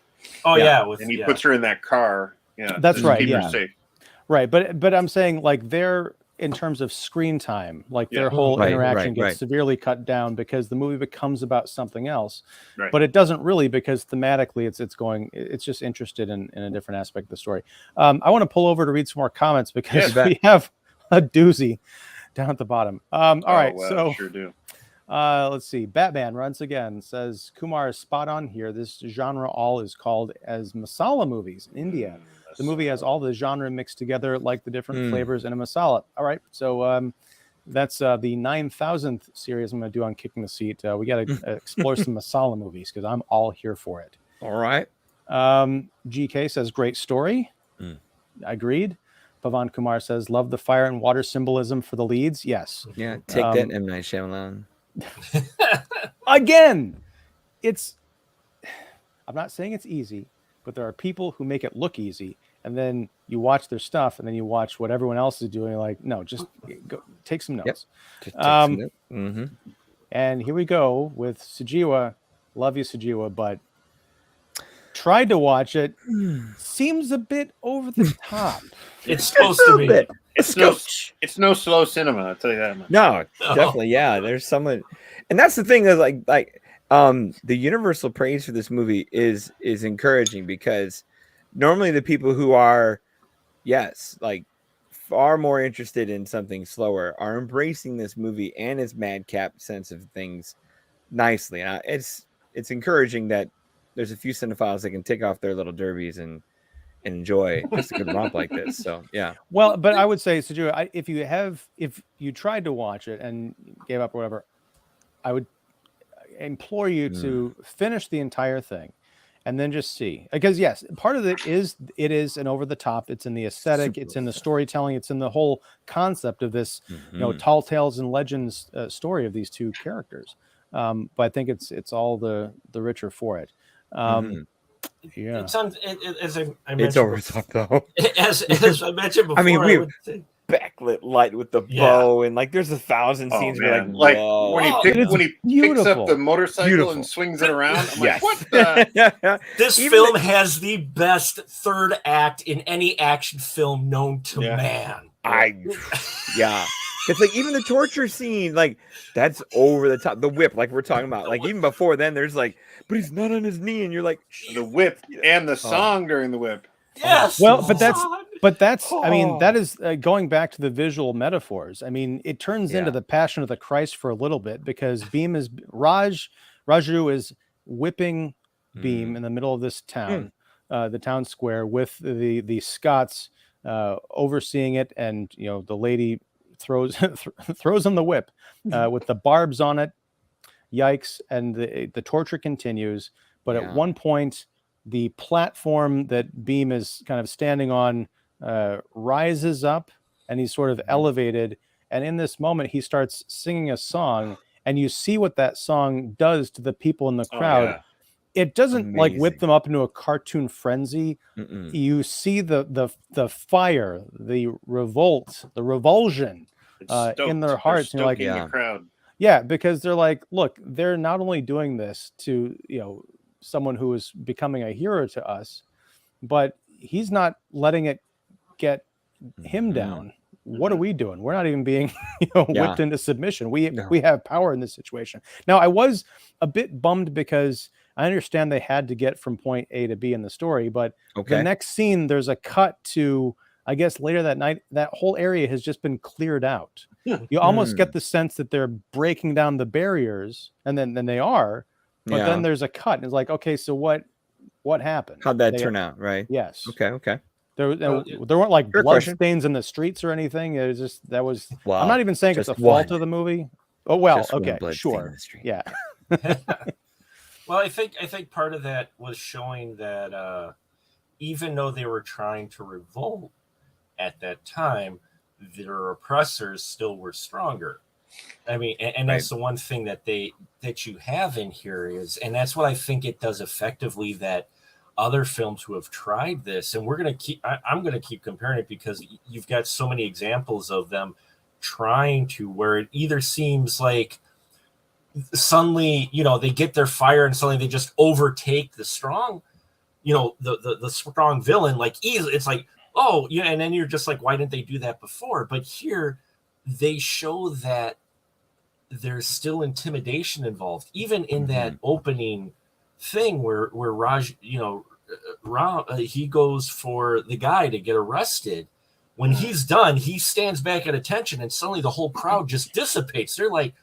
Oh yeah, and he puts her in that car. Yeah, that's right. Keep her safe. Right, but I'm saying, like, they're, in terms of screen time, like their whole interaction gets severely cut down because the movie becomes about something else. Right. But it doesn't really, because thematically it's just interested in a different aspect of the story. I want to pull over to read some more comments, because we have a doozy down at the bottom. All right, so sure do. Let's see. Batman once again says Kumar is spot on here. This genre all is called as masala movies in India. The movie has all the genre mixed together like the different flavors in a masala. All right, so that's the 9,000th series I'm going to do on Kicking the Seat. We got to explore some masala movies, because I'm all here for it. All right. GK says great story. Agreed. Pavan Kumar says, love the fire and water symbolism for the leads. Yes. Yeah, take that, M. Night Shyamalan. Again, I'm not saying it's easy, but there are people who make it look easy, and then you watch their stuff, and then you watch what everyone else is doing. Like, no, just go take some notes. Yep. Just take some notes. Mm-hmm. And here we go with Sujiwa. Love you, Sujiwa, but tried to watch it. Seems a bit over the top. It's supposed to be. It's no slow cinema, I'll tell you that much. No, definitely, yeah. There's someone, and that's the thing is like the universal praise for this movie is encouraging, because normally the people who are, yes, like far more interested in something slower are embracing this movie and its madcap sense of things nicely. And it's encouraging that there's a few cinephiles that can take off their little derbies and enjoy just a good romp like this. So yeah. Well, but I would say, Sujiwa, if you tried to watch it and gave up or whatever, I would implore you to finish the entire thing and then just see, because yes, part of it is an over the top. It's in the aesthetic, it's in the storytelling, it's in the whole concept of this, tall tales and legends story of these two characters. But I think it's all the richer for it. Yeah, as I mentioned, it's over the top though. As I mentioned before, I mean, backlit light with the bow, and like there's 1,000 scenes where like when he picks up the motorcycle and swings it around. I'm like, what the? This film has the best third act in any action film known to man. It's like even the torture scene, like that's over the top. The whip, like we're talking about, like even before then, there's like, but he's not on his knee, and you're like, the whip and the song during the whip. Yes. Well, but that's I mean, that is going back to the visual metaphors. I mean, it turns into the Passion of the Christ for a little bit, because Bheem is Raju is whipping Bheem in the middle of this town, the town square, with the Scots overseeing it, and the lady throws him the whip with the barbs on it. Yikes. And the torture continues, but at one point the platform that Bheem is kind of standing on rises up, and he's sort of elevated, and in this moment he starts singing a song, and you see what that song does to the people in the crowd. It doesn't like whip them up into a cartoon frenzy. You see the fire, the revolt, the revulsion in their hearts. And you're like, the crowd. Yeah, because they're like, look, they're not only doing this to someone who is becoming a hero to us, but he's not letting it get him down. What are we doing? We're not even being whipped into submission. We have power in this situation. Now, I was a bit bummed because I understand they had to get from point A to B in the story, but the next scene, there's a cut to, I guess, later that night, that whole area has just been cleared out. You almost get the sense that they're breaking down the barriers, and then they are, but then there's a cut, and it's like, okay, so what happened? How'd that turn out, right? Yes. Okay. There weren't like blood stains in the streets or anything. It was just I'm not even saying it's a fault of the movie. Oh well, okay, sure, yeah. Well, I think part of that was showing that even though they were trying to revolt at that time, their oppressors still were stronger. I mean, and that's the one thing that you have in here is, and that's what I think it does effectively, that other films who have tried this, and I'm going to keep comparing it, because you've got so many examples of them trying to, where it either seems like suddenly, they get their fire and suddenly they just overtake the strong, the strong villain, like easily. It's like, oh, yeah. And then you're just like, why didn't they do that before? But here they show that there's still intimidation involved, even in that opening thing where Raj, Ram, he goes for the guy to get arrested. When he's done, he stands back at attention, and suddenly the whole crowd just dissipates. They're like,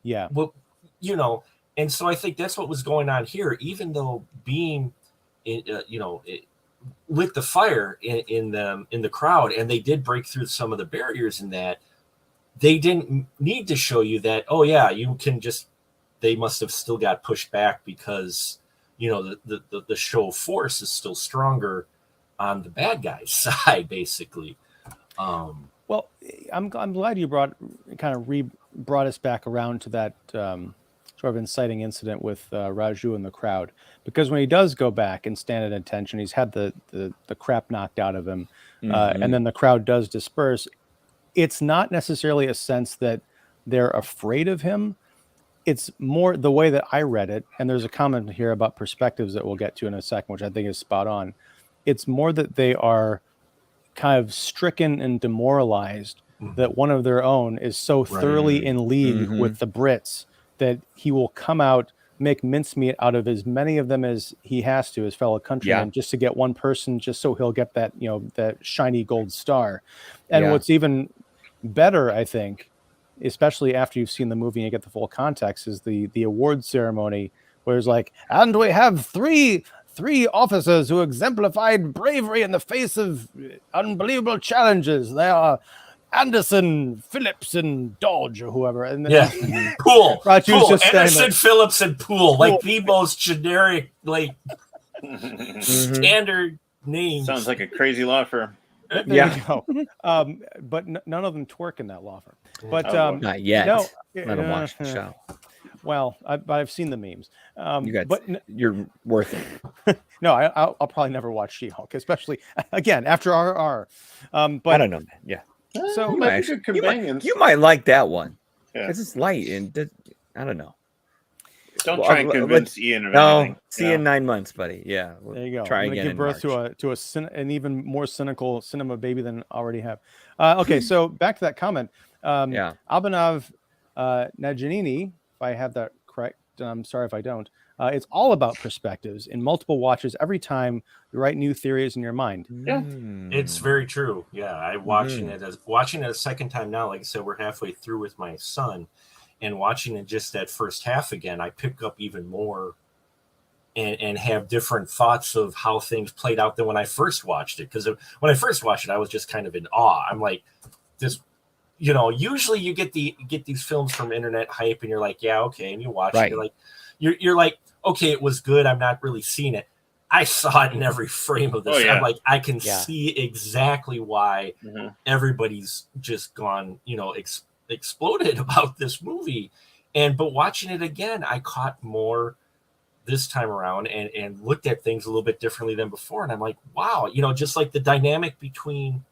yeah, well, and so I think that's what was going on here. Even though Bheem, it lit the fire in the crowd, and they did break through some of the barriers in that, they didn't need to show you that, oh yeah, you can just, they must have still got pushed back because, the show of force is still stronger on the bad guy's side, basically. Well, I'm glad you brought us back around to that sort of inciting incident with Raju and the crowd, because when he does go back and stand at attention, he's had the crap knocked out of him, and then the crowd does disperse. It's not necessarily a sense that they're afraid of him. It's more the way that I read it, and there's a comment here about perspectives that we'll get to in a second, which I think is spot on. It's more that they are kind of stricken and demoralized that one of their own is so thoroughly in league with the Brits that he will come out, make mincemeat out of as many of them as he has to, his fellow countrymen, just to get one person, just so he'll get that, that shiny gold star. And what's even better, I think, especially after you've seen the movie and you get the full context, is the award ceremony where it's like, and we have three officers who exemplified bravery in the face of unbelievable challenges. They are Anderson, Phillips, and Dodge, or whoever. And Poole. Just Anderson, Phillips, and Poole, like the most generic, like standard names. Sounds like a crazy law firm. There you go. But none of them twerk in that law firm. But not yet. No, I haven't watched the show. Well, I've seen the memes. You're worth it. No, I'll probably never watch She-Hulk, especially again after RRR. But I don't know, man. Yeah. So you might like that one. Yeah. It's just light and I don't know. Don't try and convince Ian of anything. See you in 9 months, buddy. Yeah. There you go. Try again. Give birth to an even more cynical cinema baby than I already have. Okay, so back to that comment. Abhinav Najanini, if I have that correct, I'm sorry if I don't. It's all about perspectives in multiple watches. Every time you write new theories in your mind. Yeah, it's very true. Yeah, I'm watching it a second time now. Like I said, we're halfway through with my son, and watching it just that first half again, I pick up even more and have different thoughts of how things played out than when I first watched it. Because when I first watched it, I was just kind of in awe. I'm like, this. Usually you get these films from internet hype, and you're like, yeah, okay, and you watch it. You're like, okay, it was good. I'm not really seeing it. I saw it in every frame of this. I'm like, I can see exactly why everybody's just gone, exploded about this movie. But watching it again, I caught more this time around and looked at things a little bit differently than before. And I'm like, wow, just like the dynamic between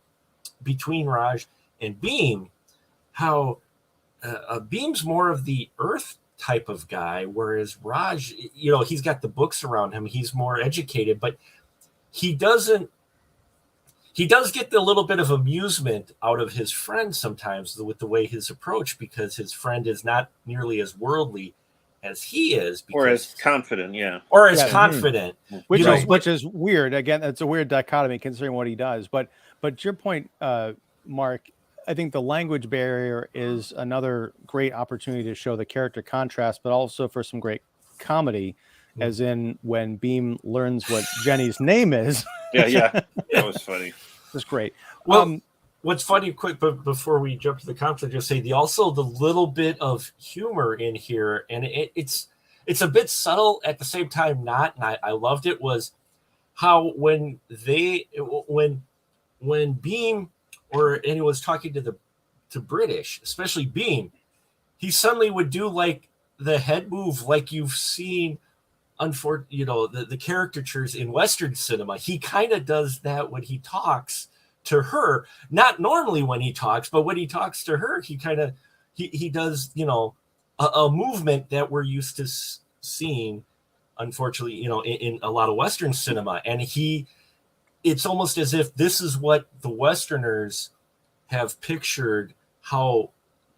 Raj and Bheem, how Bheem's more of the earth type of guy, whereas Raj, he's got the books around him, he's more educated, but he does get the little bit of amusement out of his friend sometimes with the way his approach, because his friend is not nearly as worldly as he is, or as confident, confident, which is weird. Again, it's a weird dichotomy considering what he does. But to your point, Mark, I think the language barrier is another great opportunity to show the character contrast, but also for some great comedy, as in when Bheem learns what Jenny's name is. That was funny. That's great. Well, what's funny, quick, but before we jump to the conflict, just say also the little bit of humor in here, and it's a bit subtle at the same time, not, and I loved it, was how when Bheem or anyone was talking to British, especially Bheem, he suddenly would do like the head move like you've seen the caricatures in Western cinema. He kind of does that when he talks to her. Not normally when he talks, but when he talks to her, he kind of he does a movement that we're used to seeing, unfortunately, in a lot of Western cinema. And it's almost as if this is what the Westerners have pictured how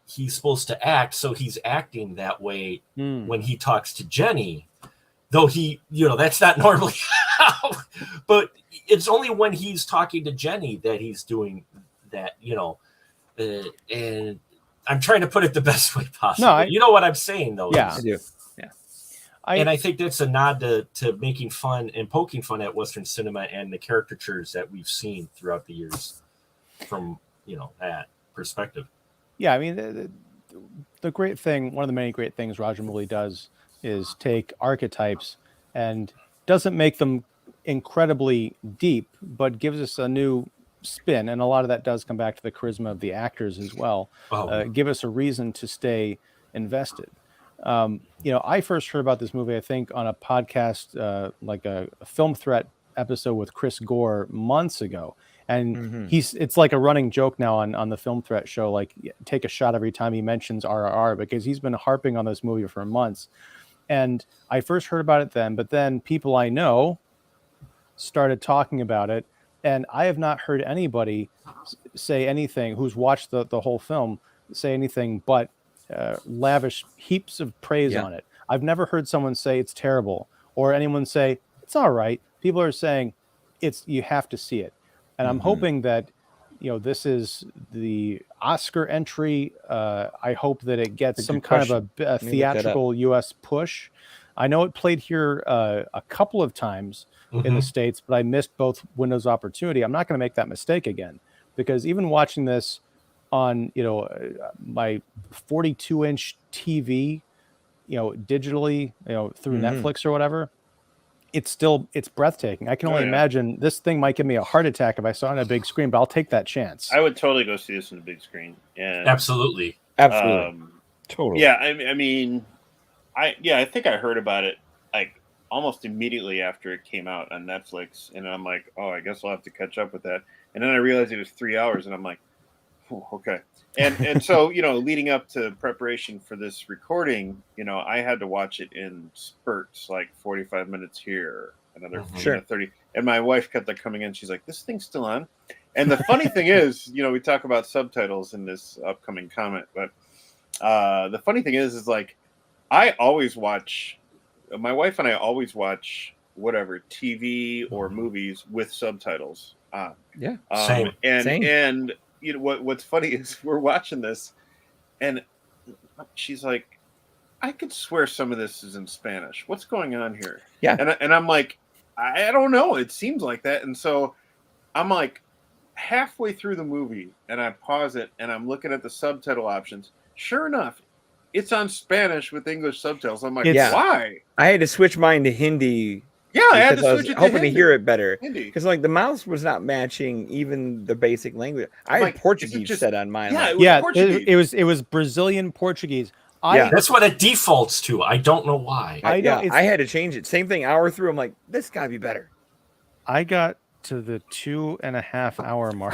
he's supposed to act. So he's acting that way when he talks to Jenny, though that's not normally how, but it's only when he's talking to Jenny that he's doing that, and I'm trying to put it the best way possible. No, you know what I'm saying, though. Yeah, I do. And I think that's a nod to making fun and poking fun at Western cinema and the caricatures that we've seen throughout the years from, that perspective. Yeah, I mean, the great thing, one of the many great things Rajamouli does is take archetypes and doesn't make them incredibly deep, but gives us a new spin, and a lot of that does come back to the charisma of the actors as well. Give us a reason to stay invested. I first heard about this movie, I think, on a podcast, like a Film Threat episode with Chris Gore months ago. And it's like a running joke now on the Film Threat show, like take a shot every time he mentions RRR, because he's been harping on this movie for months. And I first heard about it then, but then people I know started talking about it. And I have not heard anybody say anything who's watched the whole film say anything but lavish heaps of praise on it. I've never heard someone say it's terrible or anyone say it's all right. People are saying you have to see it. And I'm hoping that, this is the Oscar entry. I hope that it gets some kind of a theatrical U.S. push. I know it played here a couple of times in the States, but I missed both windows of opportunity. I'm not going to make that mistake again, because even watching this on, my 42-inch TV, digitally, through Netflix or whatever, it's breathtaking. I can only imagine this thing might give me a heart attack if I saw it on a big screen, but I'll take that chance. I would totally go see this on a big screen. And Absolutely. Totally. Yeah, I think I heard about it like almost immediately after it came out on Netflix, and I'm like, oh, I guess I'll have to catch up with that. And then I realized it was 3 hours, and I'm like, okay. And so, leading up to preparation for this recording, I had to watch it in spurts, like 45 minutes here, another 30. And my wife kept coming in. She's like, this thing's still on. And the funny thing is, we talk about subtitles in this upcoming comment, but the funny thing is like, I always watch, my wife and I always watch whatever TV or movies with subtitles on. Same. And what's funny is we're watching this, and she's like, I could swear some of this is in Spanish. What's going on here? Yeah. And I'm like, I don't know. It seems like that. And so I'm like halfway through the movie, and I pause it, and I'm looking at the subtitle options. Sure enough, it's on Spanish with English subtitles. I'm like, why? I had to switch mine to Hindi. Yeah, I had to switch it to hoping to hear it better. Because like the mouse was not matching even the basic language. I had Portuguese set on mine. It was Brazilian Portuguese. That's what it defaults to. I don't know why. I had to change it. Same thing, hour through. I'm like, this gotta be better. I got to the 2.5 hour mark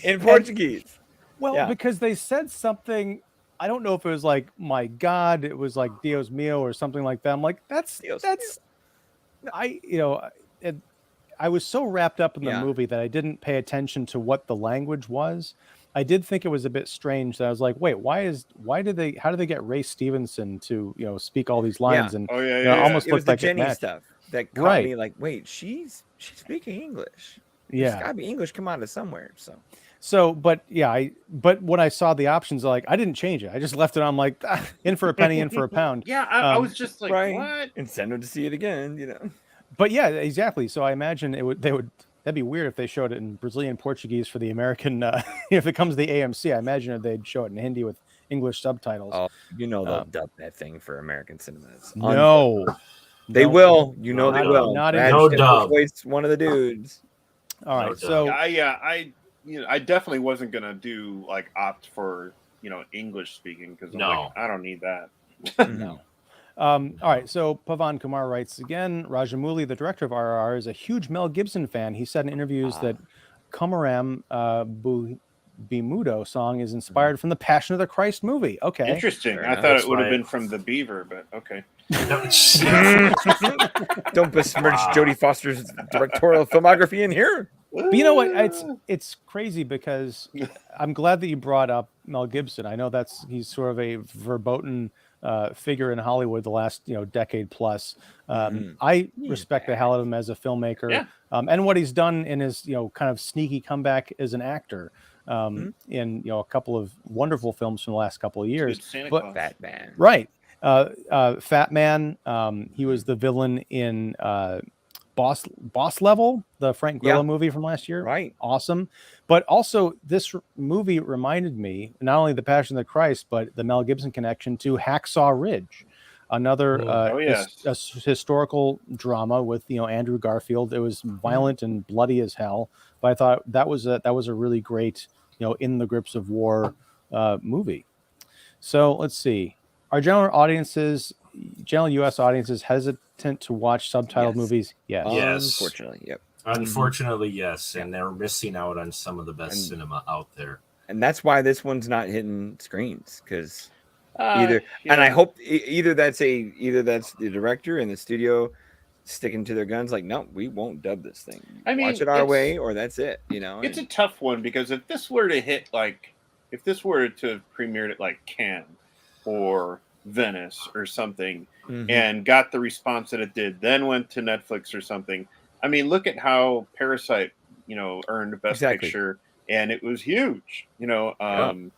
in Portuguese. Because they said something. I don't know if it was like, my God, it was like Dios mío or something like that. I'm like, I was so wrapped up in the movie that I didn't pay attention to what the language was. I did think it was a bit strange that I was like, wait, how did they get Ray Stevenson to, speak all these lines? And almost looked like Jenny stuff that caught me like, wait, she's speaking English. It's gotta be English come out of somewhere. But when I saw the options, like, I didn't change it. I just left it on, like, in for a penny, in for a pound. I was just like, what? And send them to see it again, But yeah, exactly. So I imagine that'd be weird if they showed it in Brazilian Portuguese for the American. If it comes to the AMC, I imagine they'd show it in Hindi with English subtitles. Oh, they'll dub that thing for American cinemas. No, they will. They will. Not no dub. One of the dudes. All right, so I definitely wasn't gonna do like opt for English speaking, because I don't need that. No. All right, so Pavan Kumar writes again. Rajamouli, the director of RRR, is a huge Mel Gibson fan. He said in interviews that Komaram Bimudo song is inspired from the Passion of the Christ movie. Okay, interesting. I thought it would have been from The Beaver, but okay. Don't besmirch Jodie Foster's directorial filmography in here. But you know what? It's crazy, because I'm glad that you brought up Mel Gibson. I know he's sort of a verboten figure in Hollywood the last decade plus. I respect the hell out of him as a filmmaker, and what he's done in his kind of sneaky comeback as an actor in a couple of wonderful films from the last couple of years. But Fat Man, right? Fat Man. He was the villain in Boss Level, the Frank Grillo movie from last year. Right. Awesome. But also this movie reminded me not only the Passion of the Christ, but the Mel Gibson connection to Hacksaw Ridge. another yes. a historical drama with Andrew Garfield. It was violent and bloody as hell, but I thought that was a really great in the grips of war movie. So let's see. Are general U.S. audiences hesitant to watch subtitled movies? Yes. Unfortunately, yep. Unfortunately, yes, and they're missing out on some of the best cinema out there. And that's why this one's not hitting screens, because and I hope either that's the director and the studio sticking to their guns, like, no, we won't dub this thing. Watch it our way, or that's it. It's a tough one, because if this were to hit if this were to have premiered at like Cannes or Venice or something, and got the response that it did, then went to Netflix or something. I mean, look at how Parasite, earned Best Picture, and it was huge, and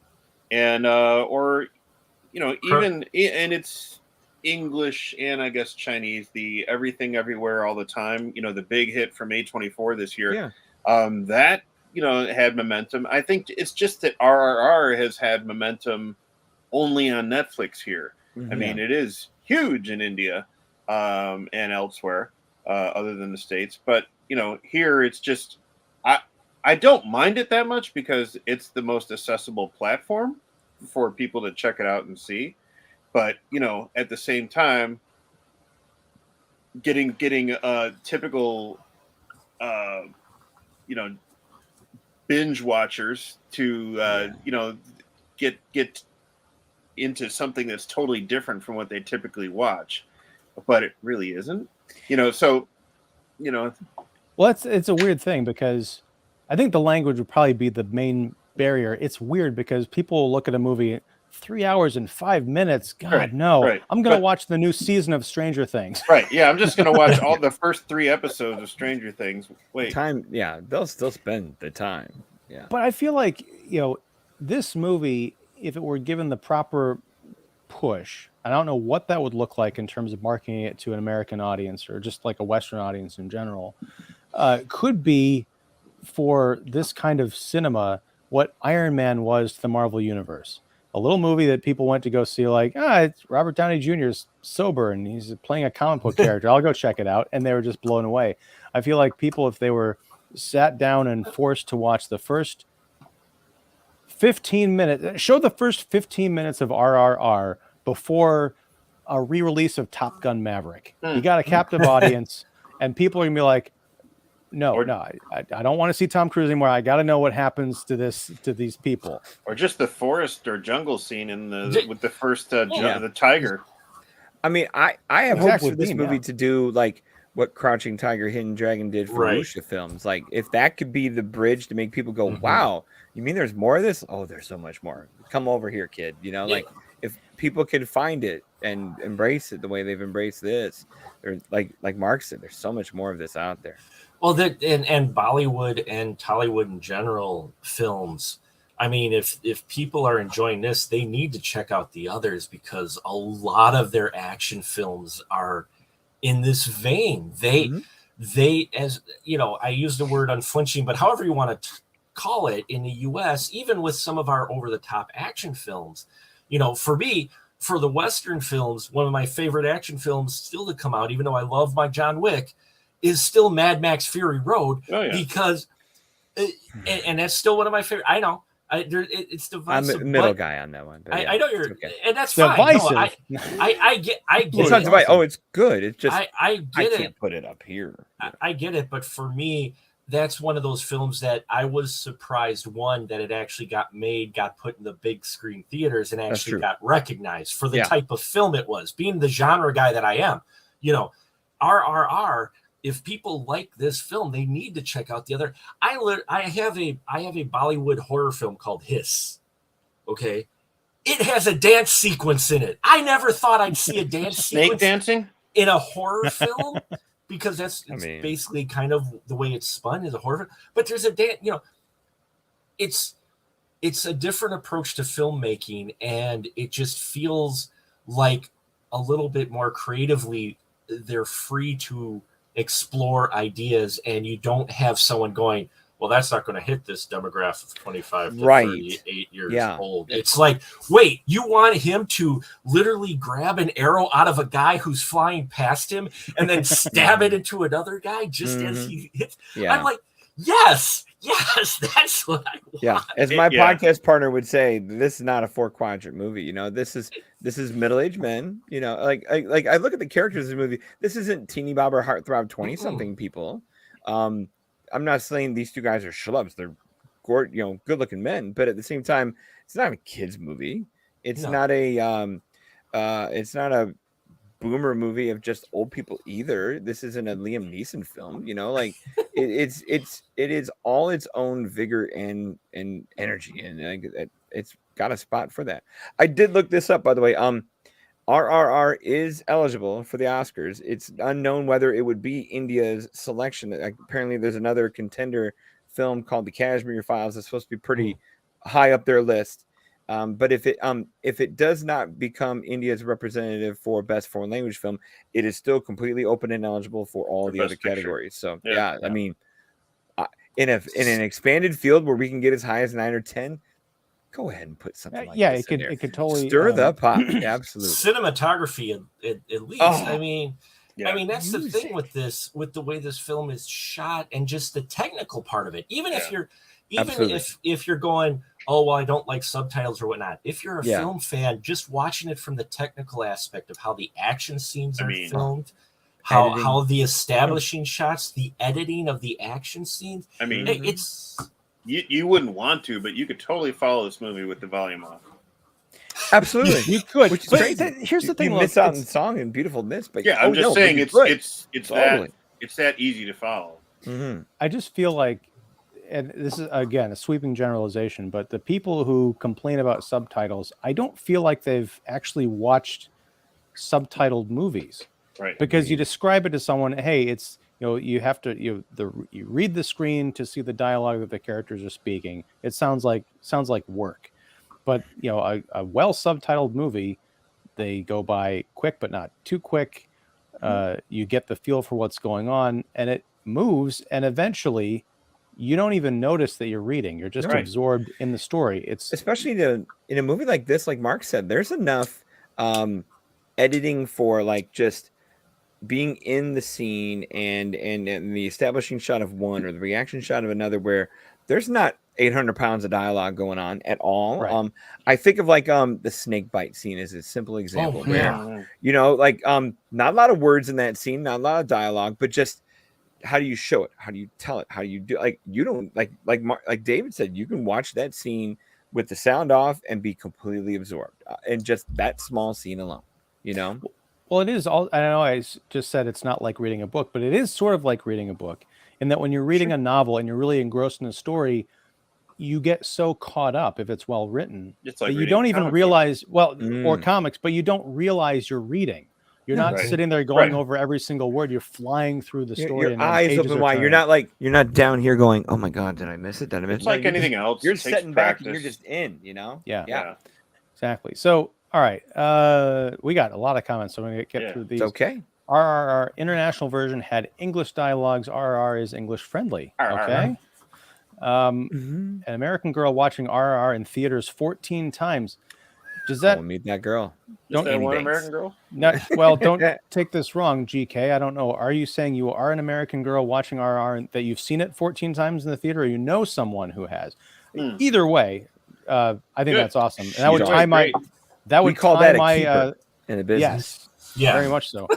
it's English and I guess Chinese, the Everything Everywhere All the Time, the big hit from A24 this year. That, had momentum. I think it's just that RRR has had momentum only on Netflix here. I mean, it is huge in India and elsewhere other than the States. But, here it's just, I don't mind it that much, because it's the most accessible platform for people to check it out and see. But, at the same time, getting typical, binge watchers to, get into something that's totally different from what they typically watch, but it really isn't, so, Well, it's a weird thing, because I think the language would probably be the main barrier. It's weird because people will look at a movie 3 hours and 5 minutes. God, no. Right. I'm going to watch the new season of Stranger Things. Right. Yeah, I'm just going to watch all the first 3 episodes of Stranger Things. Wait. They'll still spend the time. Yeah. But I feel like, this movie, if it were given the proper push, I don't know what that would look like in terms of marketing it to an American audience or just like a Western audience in general, could be for this kind of cinema what Iron Man was to the Marvel Universe. A little movie that people went to go see, like, it's Robert Downey Jr.'s sober and he's playing a comic book character. I'll go check it out. And they were just blown away. I feel like people, if they were sat down and forced to watch the first 15 minutes, show the first 15 minutes of RRR before a re-release of Top Gun Maverick. You got a captive audience, and people are gonna be like, no, I don't want to see Tom Cruise anymore. I got to know what happens to these people. Or just the forest or jungle scene with the first the tiger. I mean, I have hopes for this movie to do like what Crouching Tiger, Hidden Dragon did for Wuxia films. Like, if that could be the bridge to make people go, wow, you mean there's more of this? Oh, there's so much more. Come over here, kid. Like, if people could find it and embrace it the way they've embraced this, or like Mark said, there's so much more of this out there. Well, and Bollywood and Tollywood in general films. I mean, if people are enjoying this, they need to check out the others, because a lot of their action films are in this vein. They, as I use the word unflinching, but however you want to call it in the U.S., even with some of our over-the-top action films, for me, for the Western films, one of my favorite action films still to come out, even though I love my John Wick, is still Mad Max Fury Road, because, and that's still one of my favorite. I know. It's divisive. I'm a middle guy on that one. I know you're, okay. And that's fine. No, I get it's not divisive. Oh, it's good. It's just I can't put it up here. I get it, but for me, that's one of those films that I was surprised, one, that it actually got put in the big screen theaters and actually got recognized for the type of film it was. Being the genre guy that I am, RRR. If people like this film, they need to check out the other. I have a Bollywood horror film called Hiss. Okay, it has a dance sequence in it. I never thought I'd see a dance snake dancing in a horror film, because that's basically kind of the way it's spun, is a horror film. But there's a dance. It's a different approach to filmmaking, and it just feels like a little bit more creatively they're free to explore ideas, and you don't have someone going, well, that's not going to hit this demographic of 25 to Right. 38 years Yeah. old. It's like, wait, you want him to literally grab an arrow out of a guy who's flying past him and then stab it into another guy just as he hits? Yeah. I'm like, yes, that's what I want. Yeah, as my podcast partner would say, this is not a 4-quadrant movie. You know, this is middle-aged men. You know, like I look at the characters in the movie. This isn't teeny bobber heartthrob 20-something people. I'm not saying these two guys are schlubs. They're good-looking men, but at the same time, it's not a kids movie. It's not a boomer movie of just old people either. This isn't a Liam Neeson film, you know, like it is all its own vigor and energy, and it's got a spot for that. I did look this up, by the way. RRR is eligible for the Oscars. It's unknown whether it would be India's selection. Apparently there's another contender film called The Kashmir Files that's supposed to be pretty high up their list. But if it does not become India's representative for best foreign language film, it is still completely open and eligible for all the other categories. So I mean, in an expanded field where we can get as high as 9 or 10, go ahead and put something like this in there. It could totally stir the pot. Absolutely. Cinematography at least. I mean, that's the thing with the way this film is shot and just the technical part of it. Even if you're going, oh, well, I don't like subtitles or whatnot. If you're a film fan, just watching it from the technical aspect of how the action scenes are filmed, how the establishing shots, the editing of the action scenes. I mean, it's you wouldn't want to, but you could totally follow this movie with the volume off. Absolutely, you could. Which is crazy. Here's the thing: you miss out on the song and beautiful miss, but I'm just saying it's totally. that easy to follow. Mm-hmm. I just feel like, and this is again a sweeping generalization, but the people who complain about subtitles, I don't feel like they've actually watched subtitled movies, right? Because you describe it to someone, hey, it's you have to you read the screen to see the dialogue that the characters are speaking. It sounds like work, but a well subtitled movie, they go by quick but not too quick. You get the feel for what's going on, and it moves, and eventually you don't even notice that you're reading. You're just absorbed in the story. It's especially in a movie like this, like Mark said, there's enough editing for like just being in the scene and the establishing shot of one or the reaction shot of another where there's not 800 pounds of dialogue going on at all. Right. I think of like the snake bite scene as a simple example where not a lot of words in that scene, not a lot of dialogue, but just how do you show it? How do you tell it? How do you do you don't like David said, you can watch that scene with the sound off and be completely absorbed and just that small scene alone, Well, it is all. I know I just said it's not like reading a book, but it is sort of like reading a book in that when you're reading a novel and you're really engrossed in the story, you get so caught up if it's well written that you don't even realize, or comics, but you don't realize you're reading. You're not sitting there going over every single word. You're flying through the story. Your eyes open wide. You're not down here going, oh my God, did I miss it? It's like anything else. You're sitting back and you're just in, Yeah. Exactly. So, all right. We got a lot of comments, so I'm going to get through these. It's okay. RRR international version had English dialogues. RRR is English friendly. Okay. An American girl watching RRR in theaters 14 times. Does that meet that girl? Don't that one American girl? Don't take this wrong, GK. I don't know. Are you saying you are an American girl watching RRR and that you've seen it 14 times in the theater, or you know someone who has? Either way, I think that's awesome. And that would tie my. That would call tie that my a keeper in the business. Yes, very much so.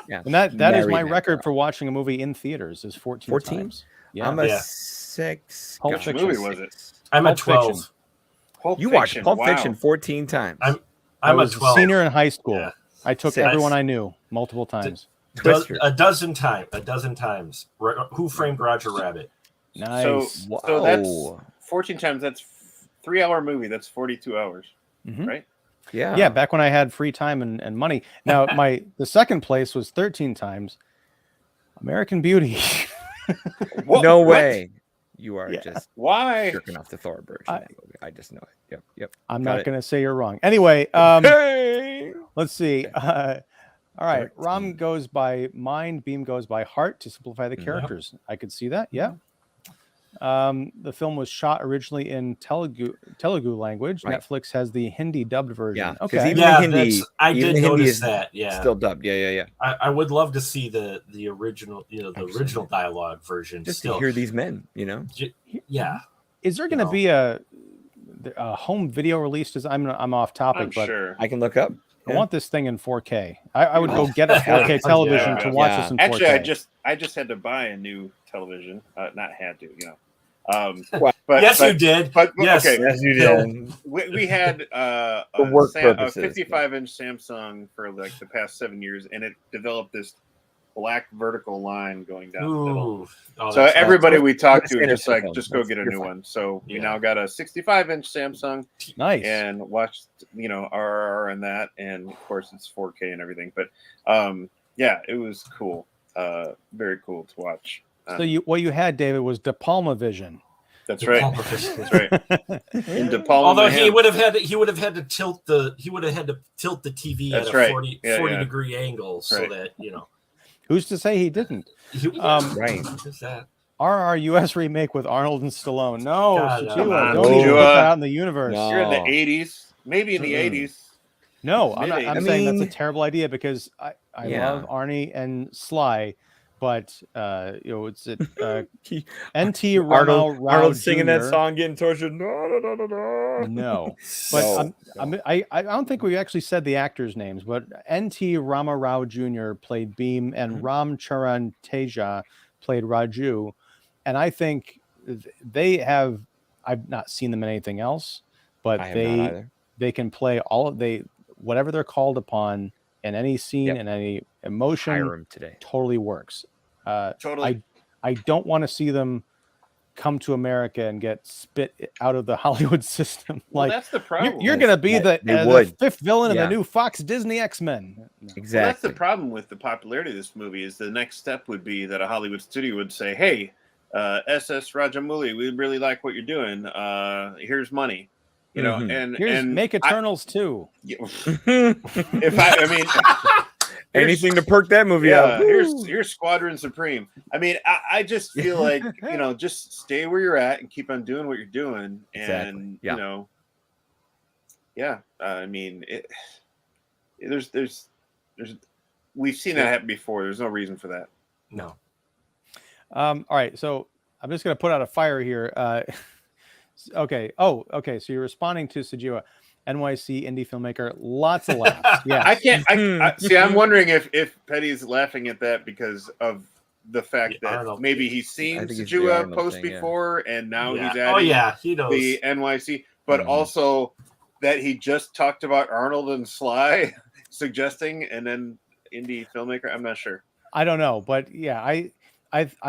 And that is my record for watching a movie in theaters is 14 times. Yeah, I'm a 6. Which movie was it? I'm a 12. You watched Pulp Fiction 14 times. I'm a 12. Senior in high school. Yeah. I took everyone I knew multiple times. A dozen times. Who Framed Roger Rabbit? Nice. So that's 14 times. That's 3-hour movie. That's 42 hours, right? Yeah. Back when I had free time and money. Now the second place was 13 times. American Beauty. No way. You are just jerking off the Thor version. I just know it. Yep. I'm not going to say you're wrong. Anyway, let's see. All right. Ram goes by mind. Bheem goes by heart to simplify the characters. I could see that. Yeah. The film was shot originally in Telugu language. Right. Netflix has the Hindi dubbed version. Yeah, Okay. even the Hindi, I even did the Hindi notice is that. Yeah, still dubbed. Yeah. I would love to see the original, the Absolutely. original dialogue version. Just still. to hear these men, Yeah. Is there going to be a home video release? I'm off topic, but sure. I can look up. I want this thing in 4K. I would go get a 4K television to watch this in 4K. Actually, I just had to buy a new television. Not had to, But yes, you did. But yes, okay, yes, you did. We had a 55-inch Samsung for like the past 7 years, and it developed this black vertical line going down the middle. So everybody we talked to was just like, just go get a new one. So we now got a 65-inch Samsung. Nice. And watched, RRR and that, and of course it's 4K and everything. But it was cool. Very cool to watch. So what you had, David, was De Palma vision. That's right. That's right. In De Palma, although he would have had to tilt the TV at a 40 degree angle so that Who's to say he didn't? Right. Who's that? RRR US remake with Arnold and Stallone. No, God, don't even put that out in the universe. No. You're in the 80s, maybe in the 80s. No, I'm saying that's a terrible idea because I love Arnie and Sly, but it's NT Rama Arnold singing that song, getting tortured. No, but I don't think we actually said the actors' names, but NT Rama Rao Jr. played Bheem and Ram Charan Teja played Raju, and I think they have. I've not seen them in anything else, but they can play whatever they're called upon in any scene and any emotion. Hire 'em today. Totally works. Totally. I don't want to see them come to America and get spit out of the Hollywood system. Well, that's the problem. You're going to be the fifth villain in the new Fox Disney X-Men. Exactly. Well, that's the problem with the popularity of this movie. Is the next step would be that a Hollywood studio would say, "Hey, SS Rajamouli, we really like what you're doing. Here's money." And make Eternals too. Anything to perk that movie up. Here's Squadron Supreme. I mean, I just feel like just stay where you're at and keep on doing what you're doing. And I mean, there's we've seen that happen before. There's no reason for that. No. All right, so I'm just going to put out a fire here. Okay. So you're responding to Sajiwa. NYC indie filmmaker, lots of laughs. Yeah, I can't. I see. I'm wondering if Petty's laughing at that because of the fact that maybe he's seen Sajua post before, and now he's adding he knows the NYC, but also that he just talked about Arnold and Sly, suggesting, and then indie filmmaker. I'm not sure. I don't know, but I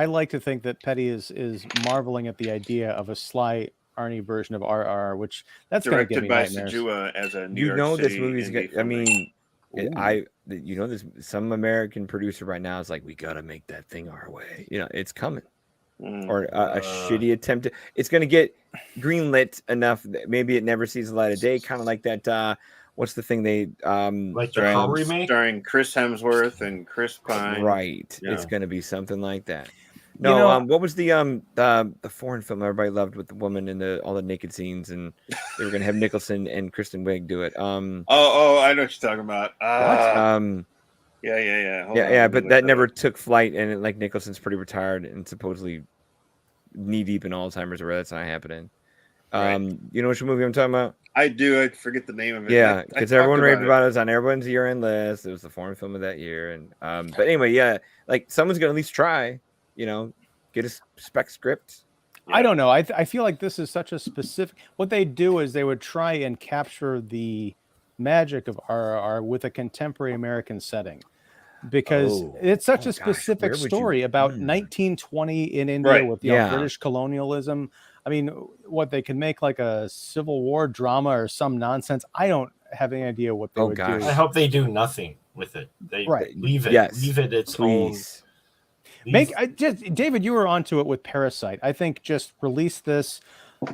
like to think that Petty is marveling at the idea of a Sly Arnie version of RRR, which that's going to give me nightmares. Directed by Sajua as a New York this City movie's indie I mean, this some American producer right now is like, we got to make that thing our way. It's coming. Or a shitty attempt. It's going to get greenlit enough that maybe it never sees the light of day. Kind of like that. What's the thing they like the Hell remake starring Chris Hemsworth and Chris Pine? Right. Yeah. It's going to be something like that. No, what was the foreign film everybody loved with the woman and all the naked scenes, and they were gonna have Nicholson and Kristen Wiig do it. I know what you're talking about. Yeah. But that never took flight, and Nicholson's pretty retired and supposedly knee deep in Alzheimer's, or that's not happening. You know which movie I'm talking about? I do. I forget the name of it. Yeah, because everyone raved about it. It was on everyone's year-end list. It was the foreign film of that year, and but anyway, someone's gonna at least try. Get a spec script. I don't know. I feel like this is such a specific. What they do is they would try and capture the magic of RRR with a contemporary American setting, because it's such a specific story about 1920 in India with British colonialism. I mean, what they can make like a Civil War drama or some nonsense. I don't have any idea what they would do. I hope they do nothing with it. They leave it. Yes. Leave it its own. David, you were onto it with Parasite. I think just release this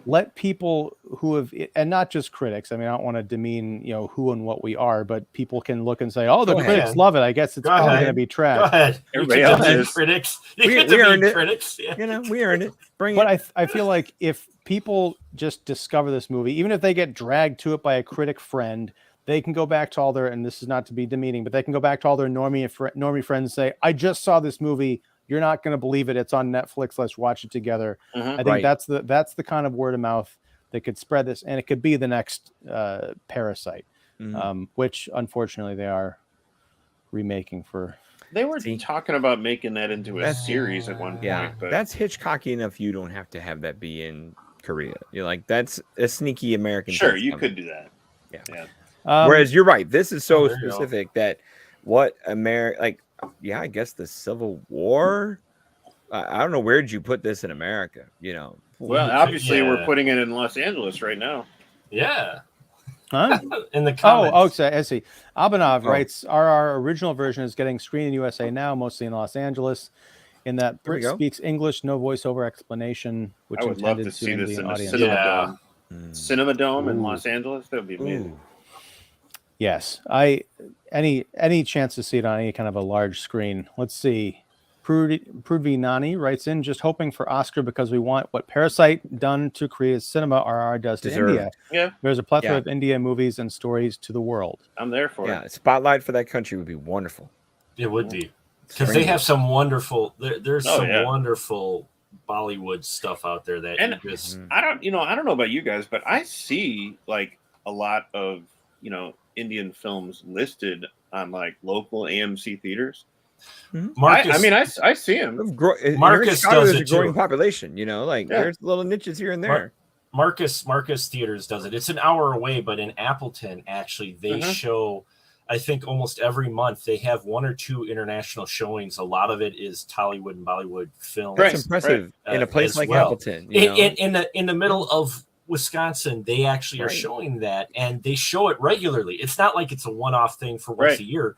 let people who have, and not just critics. I mean, I don't want to demean, who and what we are, but people can look and say, "Oh, the critics love it. I guess it's probably going to be trash." Go ahead. Everybody else is critics. We earned it. Critics. Yeah. We earned it. But I feel like if people just discover this movie, even if they get dragged to it by a critic friend, they can go back to all their, and this is not to be demeaning, but they can go back to all their normie friends and say, "I just saw this movie. You're not going to believe it. It's on Netflix. Let's watch it together." I think that's the kind of word of mouth that could spread this, and it could be the next Parasite, which unfortunately they are remaking for. They were talking about making that into a series at one point. Yeah, but that's Hitchcocky enough. You don't have to have that be in Korea. You're like, that's a sneaky American. Sure, you could do that. Yeah. Whereas you're right. This is so specific that what I guess the Civil War. I don't know, where'd you put this in America? Well, obviously we're putting it in Los Angeles right now. Yeah. Huh? In the comments. So I see. Abanov writes, RR original version is getting screened in USA now, mostly in Los Angeles. In that Brit speaks English, no voiceover explanation, which I would love to see this in a Cinema Dome. Cinema Dome in Los Angeles. That would be amazing. Ooh. Yes, any chance to see it on any kind of a large screen. Let's see. Prudvi Nani writes in, just hoping for Oscar because we want what Parasite done to Korea's cinema RR does to India. Yeah, there's a plethora of India movies and stories to the world. I'm there for it. Yeah, spotlight for that country would be wonderful. It would be, because they have some wonderful. There's wonderful Bollywood stuff out there that I don't know about you guys, but I see like a lot of Indian films listed on like local AMC theaters. Marcus, I see him. Marcus does it a growing too. population, there's little niches here and there. Marcus Theaters does it. It's an hour away, but in Appleton, actually, they show, I think almost every month they have one or two international showings. A lot of it is Tollywood and Bollywood films. That's impressive in a place like Appleton. In the middle of Wisconsin, they actually are showing that, and they show it regularly. It's not like it's a one-off thing for once a year.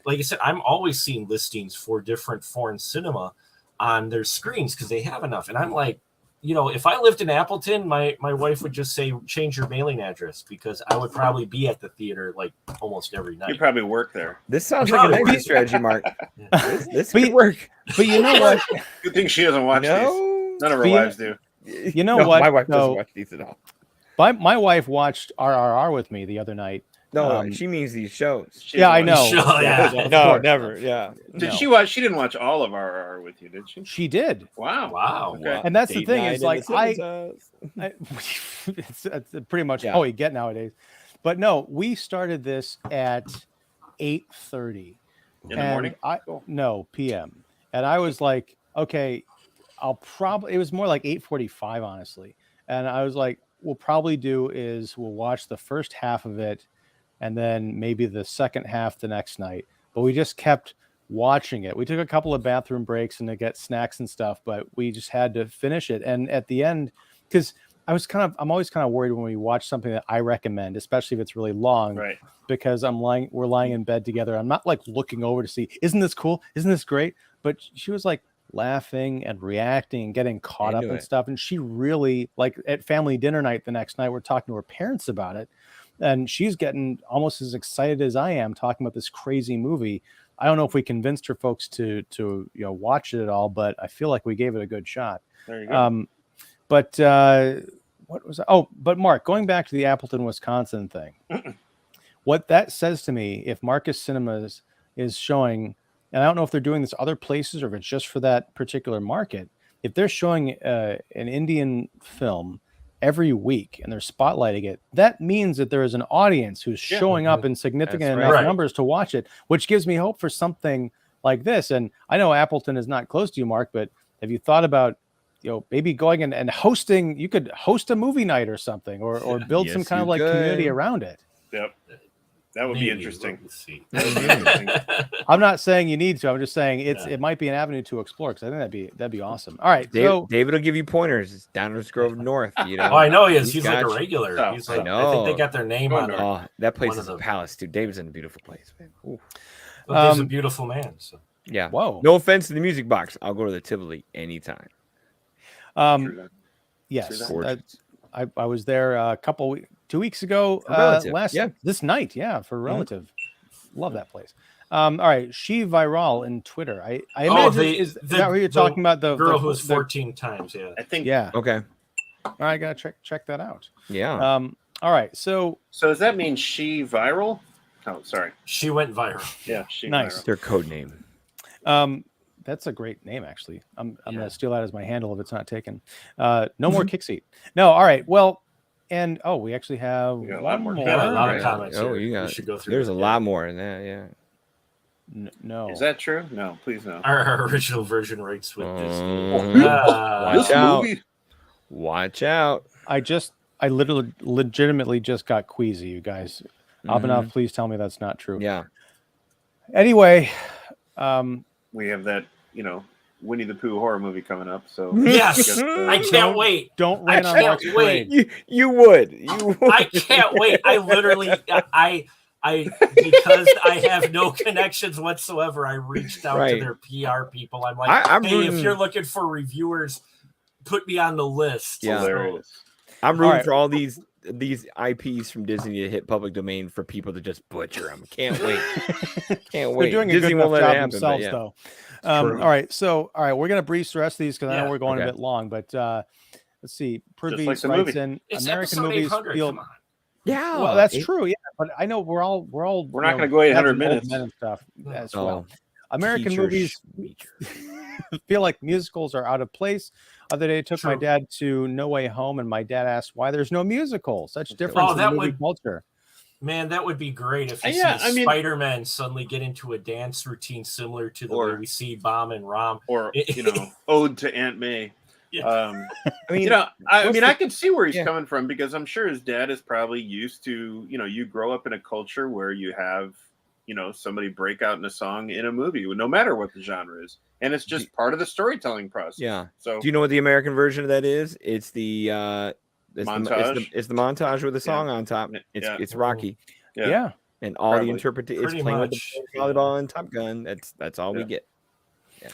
Like I said, I'm always seeing listings for different foreign cinema on their screens because they have enough. And I'm like, if I lived in Appleton, my wife would just say, change your mailing address, because I would probably be at the theater like almost every night. You probably work there. This sounds like an exit strategy, Mark. This could work. But you know what? Good thing she doesn't watch these. None of her wives do. You know what? My wife doesn't watch these at all. My wife watched RRR with me the other night. No, she means these shows. I know. No, never. Yeah. Did she watch? She didn't watch all of RRR with you, did she? She did. Wow. Okay. And that's the thing. It's like it's pretty much all you get nowadays. But no, we started this at 8:30 in the morning. No, PM. And I was like, okay, it was more like 8:45, honestly. And I was like, we'll watch the first half of it, and then maybe the second half the next night. But we just kept watching it. We took a couple of bathroom breaks and to get snacks and stuff, but we just had to finish it. And at the end, because I'm always kind of worried when we watch something that I recommend, especially if it's really long, right? Because we're lying in bed together. I'm not like looking over to see, isn't this cool? Isn't this great? But she was like laughing and reacting and getting caught up and stuff. And she really, like at family dinner night the next night, we're talking to her parents about it. And she's getting almost as excited as I am talking about this crazy movie. I don't know if we convinced her folks to watch it at all, but I feel like we gave it a good shot. There you go. But what was but Mark, going back to the Appleton, Wisconsin thing, what that says to me, if Marcus Cinemas is showing, and I don't know if they're doing this other places or if it's just for that particular market, if they're showing an Indian film every week and they're spotlighting it, that means that there is an audience who's showing up in significant enough numbers to watch it, which gives me hope for something like this. And I know Appleton is not close to you, Mark, but have you thought about maybe going and hosting? You could host a movie night or something, or build some kind of like community around it. Yep. That would be interesting. I'm not saying you need to. I'm just saying it might be an avenue to explore, because I think that'd be awesome. All right, David will give you pointers. It's Downers Grove North. Oh, I know he is. He's like a regular. I know. I think they got their name on it. Oh, that place is a palace, dude. David's in a beautiful place, man. Well, he's a beautiful man. So yeah. Whoa. No offense to the music box. I'll go to the Tivoli anytime. Yes. I was there 2 weeks ago. This night, for Relative. Love that place. All right, She Viral in Twitter. I imagine is that what you're talking about? The girl who was 14 times. Yeah, I think. Yeah. Okay. All right, I gotta check that out. Yeah. All right, so does that mean she viral? Oh, sorry. She went viral. Yeah, she nice. viral. Their code name. That's a great name, actually. I'm gonna steal that as my handle if it's not taken. No more kick seat. No. All right. Well, and we actually have a one lot more. more. Yeah, a lot of comments. Oh, here. we should go through. There's a lot more in that. Yeah. No. Is that true? No, please no. Our original version rates with Watch out. Watch out. I literally legitimately just got queasy, you guys. Abhinav, please tell me that's not true. Yeah. Anyway, we have that, Winnie the Pooh horror movie coming up. So yes, I can't wait. Don't rain on Mark's parade. You would. I can't wait. I literally, I because I have no connections whatsoever. I reached out to their PR people. I'm like, hey, if you're looking for reviewers, put me on the list. Yeah, so, I'm rooting for all these IPs from Disney to hit public domain for people to just butcher them. Can't wait. Can't wait. They're doing Disney a good won't let enough it job happen, themselves, though. All right, we're gonna breeze the rest of these because I know we're going a bit long. But let's see. Privy writes in it's American movies feel. Come on. Yeah, well, that's true. Yeah, but I know we're not going to go 800 minutes and stuff as well. American movies feel like musicals are out of place. Other day, I took my dad to No Way Home, and my dad asked why there's no musical. Such difference in movie culture. Man, that would be great if you see Spider-Man suddenly get into a dance routine similar to the way we see Bheem and Ram, or Ode to Aunt May. Yeah. I can see where he's coming from because I'm sure his dad is probably used to, you grow up in a culture where you have, somebody break out in a song in a movie, no matter what the genre is, and it's just part of the storytelling process. Yeah. So, do you know what the American version of that is? It's the montage. It's the montage with the song on top. It's Rocky. Yeah. And all the interpretation is playing with the volleyball and Top Gun. That's all we get. Yeah.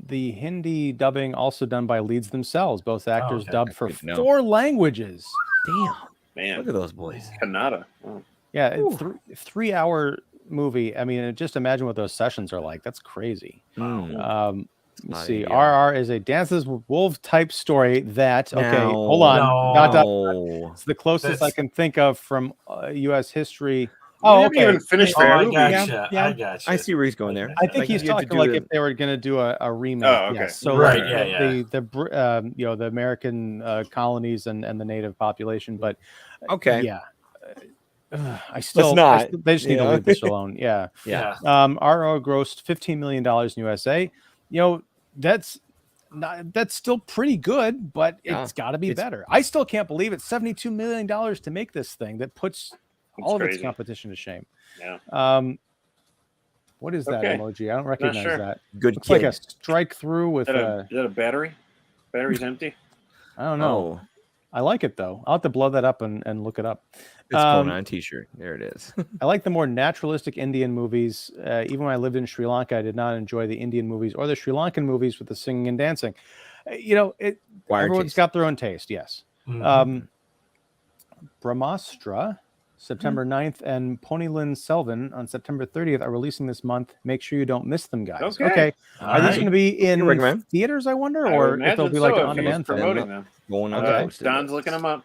The Hindi dubbing also done by leads themselves. Both actors dubbed for 4 languages. Damn, man! Look at those boys. Kannada. Oh. Yeah, 3-hour movie. I mean, just imagine what those sessions are like. That's crazy. Let's see. RRR is a Dances with Wolves type story that. Hold on. It's the closest I can think of from U.S. history. Oh, okay. Even finished I gotcha. I see where he's going there. I think he's talking like if they were going to do a remake. Oh, okay. Yes. So the American colonies and the native population, but I still they just need to leave this alone. Yeah. RO grossed $15 million in USA. That's still pretty good, but it's got to be better. I still can't believe it's $72 million to make this thing that puts all of its competition to shame. Yeah. What is that emoji? I don't recognize that. Good. It's like a strike through with is that a battery? Battery's empty. I don't know. I like it though. I'll have to blow that up and look it up. It's going on a t-shirt. There it is. I like the more naturalistic Indian movies. Even when I lived in Sri Lanka, I did not enjoy the Indian movies or the Sri Lankan movies with the singing and dancing. Everyone's got their own taste. Yes. Mm-hmm. Brahmastra, September 9th, and Ponniyin Selvan on September 30th are releasing this month. Make sure you don't miss them, guys. Okay. Are these going to be in theaters, I wonder, or if they'll be like an on-demand thing? Promoting them. Going on. Don's looking them up.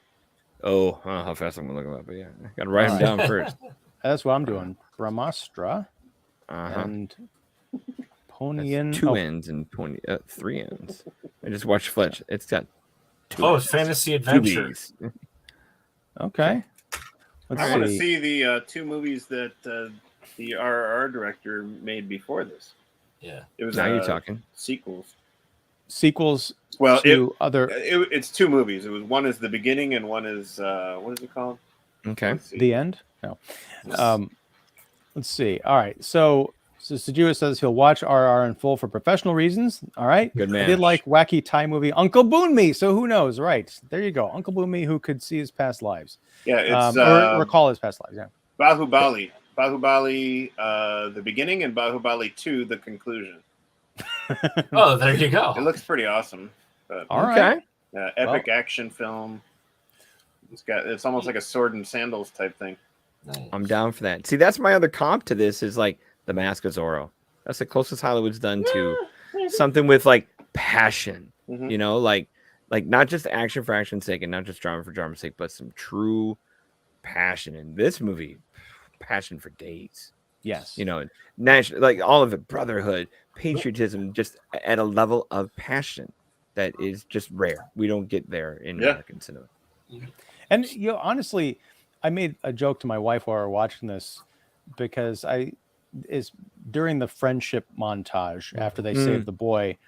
Oh, I don't know how fast I'm going to look them up, but yeah. I got to write them down first. That's what I'm doing. Brahmastra and Ponniyin. 2 ends and 3 ends. I just watched Fletch. It's got 2 ends. It's fantasy adventure. Okay. I want to see the 2 movies that the RRR director made before this. Yeah. It was now you're talking. Sequels. Well, it's 2 movies. One is the beginning and one is what is it called? Okay. The end? No. Let's see. All right. So Sejua says he'll watch RRR in full for professional reasons. All right. Good man. I did like wacky Thai movie Uncle Boonmi. So who knows? Right. There you go. Uncle Boonmi, who could see his past lives. Yeah. It's or recall his past lives. Yeah. Bahubali. Bahubali, the beginning, and Bahubali 2, the conclusion. Oh, there you go. It looks pretty awesome. But, All right. Epic action film. It's almost like a sword and sandals type thing. Nice. I'm down for that. See, that's my other comp to this is like The Mask of Zorro. That's the closest Hollywood's done to something with like passion, you know, like not just action for action's sake and not just drama for drama's sake, but some true passion. In this movie, passion for days. Yes. You know, national, like all of it, brotherhood, patriotism, just at a level of passion that is just rare. We don't get there in American cinema. And you know, honestly, I made a joke to my wife while we were watching this because during the friendship montage after they save the boy,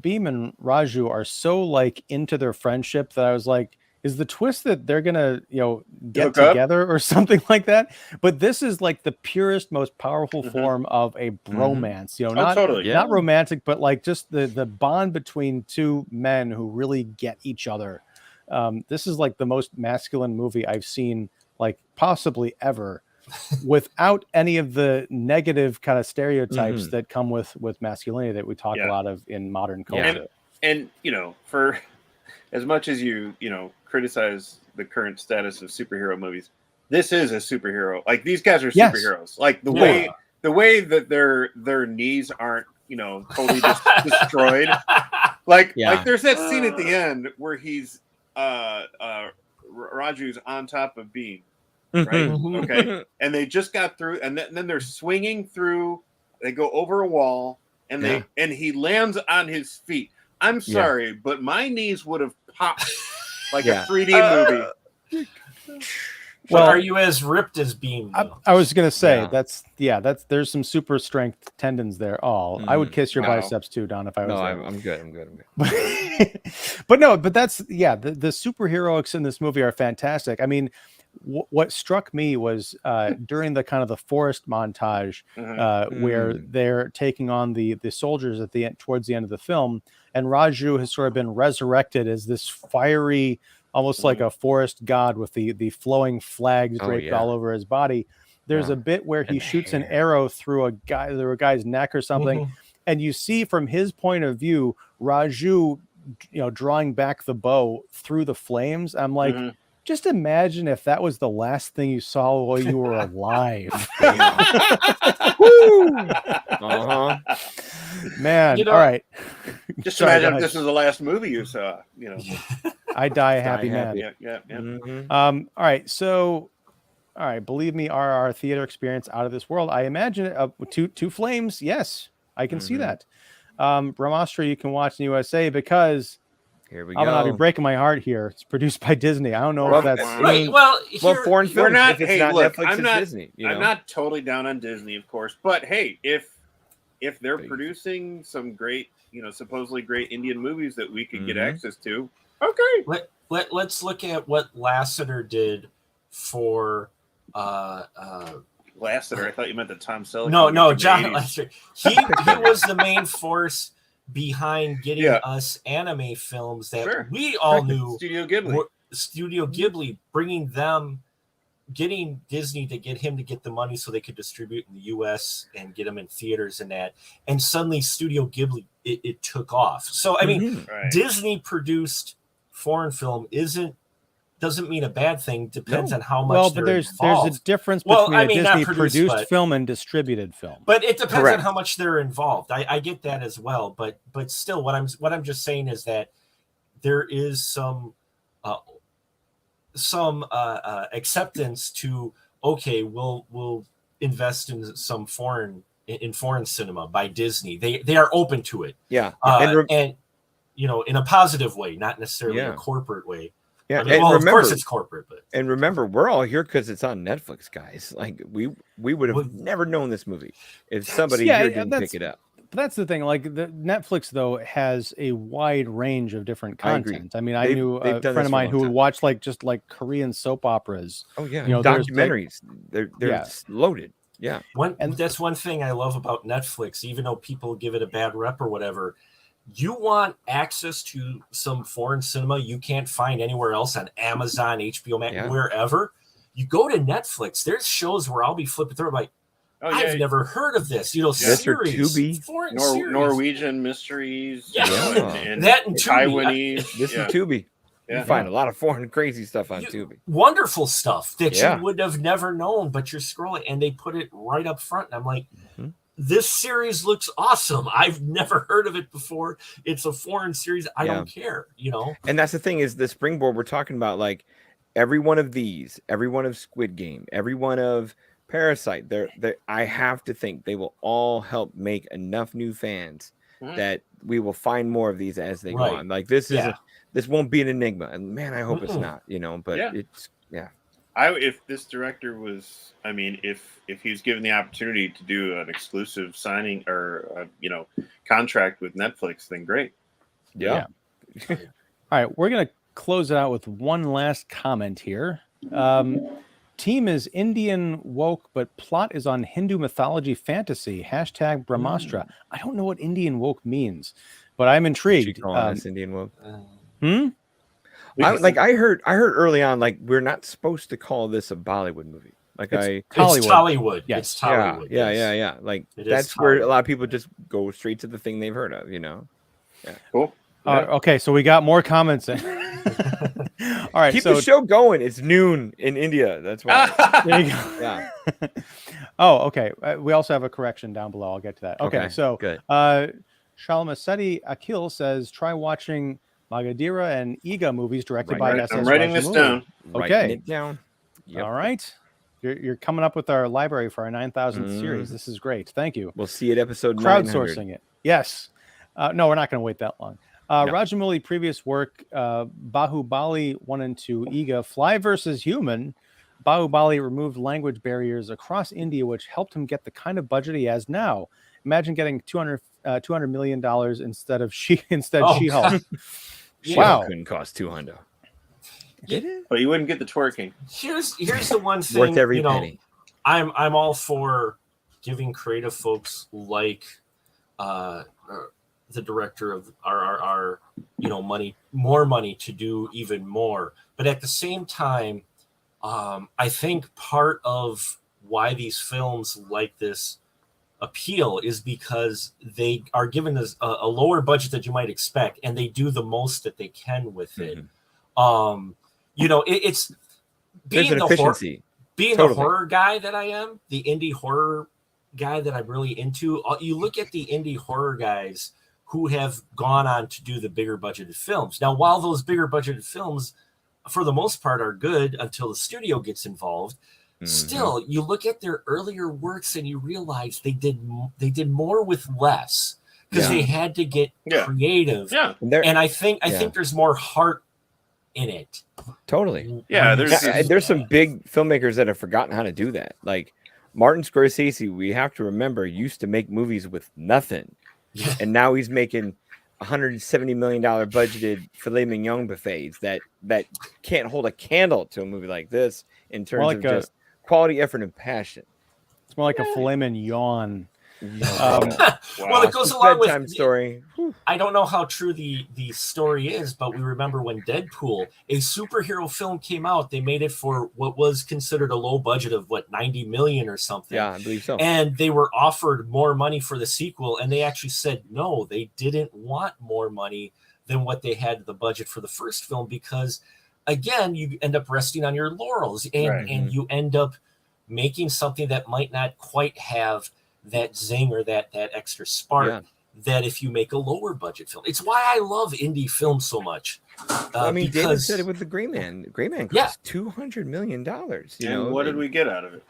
Bheem and Raju are so like into their friendship that I was like, is the twist that they're gonna, you know, get together or something like that? But this is like the purest, most powerful form of a bromance. You know, not romantic, but like just the bond between two men who really get each other. This is like the most masculine movie I've seen, like possibly ever, without any of the negative kind of stereotypes that come with masculinity that we talk a lot of in modern culture. And you know, for as much as you criticize the current status of superhero movies, this is a superhero. Like these guys are superheroes. Like the way that their knees aren't, you know, totally destroyed. Like there's that scene at the end where he's Raju's on top of Bheem, right? Okay, and they just got through, and then they're swinging through. They go over a wall, and and he lands on his feet. I'm sorry, but my knees would have popped like a 3D movie. Well, are you as ripped as Bheem? I was gonna say that's there's some super strength tendons there. I would kiss your biceps too, Don, if I was there. I'm good. But that's the superheroics in this movie are fantastic. I mean, what struck me was during the kind of the forest montage where they're taking on the soldiers at the end, towards the end of the film, and Raju has sort of been resurrected as this fiery, almost like a forest god with the flowing flags draped all over his body. There's a bit where he shoots an arrow through a guy's neck or something, and you see from his point of view Raju, you know, drawing back the bow through the flames. I'm like, just imagine if that was the last thing you saw while you were alive. Man, all right. Just imagine if this is the last movie you saw. You know, I die a happy man. Yeah. All right. So, all right. Believe me, RRR theater experience out of this world. I imagine two flames. Yes, I can see that. Brahmastra, you can watch in USA because. Here we I'm go. gonna be breaking my heart here. It's produced by Disney. I don't know if that's foreign films. We're not. If Hey, not look, Netflix, I'm not. Disney, you know? I'm not totally down on Disney, of course. But hey, if they're producing some great, you know, supposedly great Indian movies that we could get access to, okay. Let's look at what Lasseter did for. Lasseter. I thought you meant the Tom Selleck. No, John Lasseter. He was the main force behind getting us anime films that we all knew. Studio Ghibli, getting Disney to get him to get the money so they could distribute in the US and get them in theaters and that. And suddenly Studio Ghibli, it took off. So, I mean, Disney produced foreign film doesn't mean a bad thing. Depends on how much. Well, but there's a difference between a Disney produced film and distributed film. But it depends on how much they're involved. I get that as well. But still, what I'm just saying is that there is some acceptance to we'll invest in some foreign cinema by Disney. They are open to it. Yeah, and you know, in a positive way, not necessarily a corporate way. Yeah, I mean, of course it's corporate, but remember, we're all here because it's on Netflix, guys. Like we would have never known this movie if somebody here didn't pick it up. But that's the thing. Like the Netflix though has a wide range of different content. I mean, I knew a friend of mine who would watch just Korean soap operas. Oh yeah, you know, documentaries. They're loaded. Yeah, and that's one thing I love about Netflix. Even though people give it a bad rep or whatever. You want access to some foreign cinema you can't find anywhere else on Amazon, HBO Max, wherever. You go to Netflix. There's shows where I'll be flipping through like, I've never heard of this. Series, foreign series. Norwegian mysteries. Yeah, and that and Taiwanese. This is Tubi. You find a lot of foreign crazy stuff on Tubi. Wonderful stuff that you would have never known, but you're scrolling and they put it right up front. And I'm like, this series looks awesome. I've never heard of it before. It's a foreign series. I don't care, And that's the thing is the springboard we're talking about, like every one of these, every one of Squid Game, every one of Parasite, I have to think they will all help make enough new fans that we will find more of these as they go on. Like this won't be an enigma, and man, I hope it's not. But it's if this director was, if he was given the opportunity to do an exclusive signing or contract with Netflix, then great. Yeah. All right, we're gonna close it out with one last comment here. Team is Indian woke, but plot is on Hindu mythology fantasy. # Brahmastra. I don't know what Indian woke means, but I'm intrigued. Indian woke. I heard early on, like we're not supposed to call this a Bollywood movie. Like it's Tollywood. Yes. It's Tollywood. Yeah. Like that's where a lot of people just go straight to the thing they've heard of. Yeah. Cool. Okay, so we got more comments in. All right, keep the show going. It's noon in India. That's why. There you go. Yeah. Okay. We also have a correction down below. I'll get to that. Okay. So good. Shalmasetti Akil says, try watching Magadira and Iga movies directed by SS. I'm writing this down. Okay. Writing it down. Yep. All right. You're coming up with our library for our 9,000th series. This is great. Thank you. We'll see it episode 900. It. Yes. No, we're not going to wait that long. Rajamouli previous work, Bahubali 1 and 2, Iga, Fly versus Human. Bahubali removed language barriers across India, which helped him get the kind of budget he has now. Imagine getting $200 million instead She-Hulk. Wow, couldn't cost 200. Did it? But you wouldn't get the twerking. Here's the one thing. Worth every penny. I'm all for giving creative folks like the director of RRR, more money to do even more. But at the same time, I think part of why these films like this appeal is because they are given a lower budget that you might expect, and they do the most that they can with it. It's being an efficiency. The horror guy that I am, the indie horror guy that I'm really into. You look at the indie horror guys who have gone on to do the bigger budgeted films. Now, while those bigger budgeted films, for the most part, are good until the studio gets involved, still, you look at their earlier works and you realize they did more with less because they had to get creative. Yeah, and I think there's more heart in it. Totally. Yeah, there's some big filmmakers that have forgotten how to do that. Like Martin Scorsese, we have to remember, used to make movies with nothing. And now he's making $170 million budgeted filet mignon buffets that can't hold a candle to a movie like this in terms of just quality, effort, and passion. It's more like a filet mignon. Well, it goes along with story. I don't know how true the story is, but we remember when Deadpool, a superhero film, came out. They made it for what was considered a low budget of $90 million or something. Yeah, I believe so. And they were offered more money for the sequel, and they actually said no. They didn't want more money than what they had the budget for the first film because, again, you end up resting on your laurels, and you end up making something that might not quite have that zing or that extra spark that if you make a lower budget film. It's why I love indie film so much. David said it with the Gray Man. Gray Man cost $200 million. And what did we get out of it?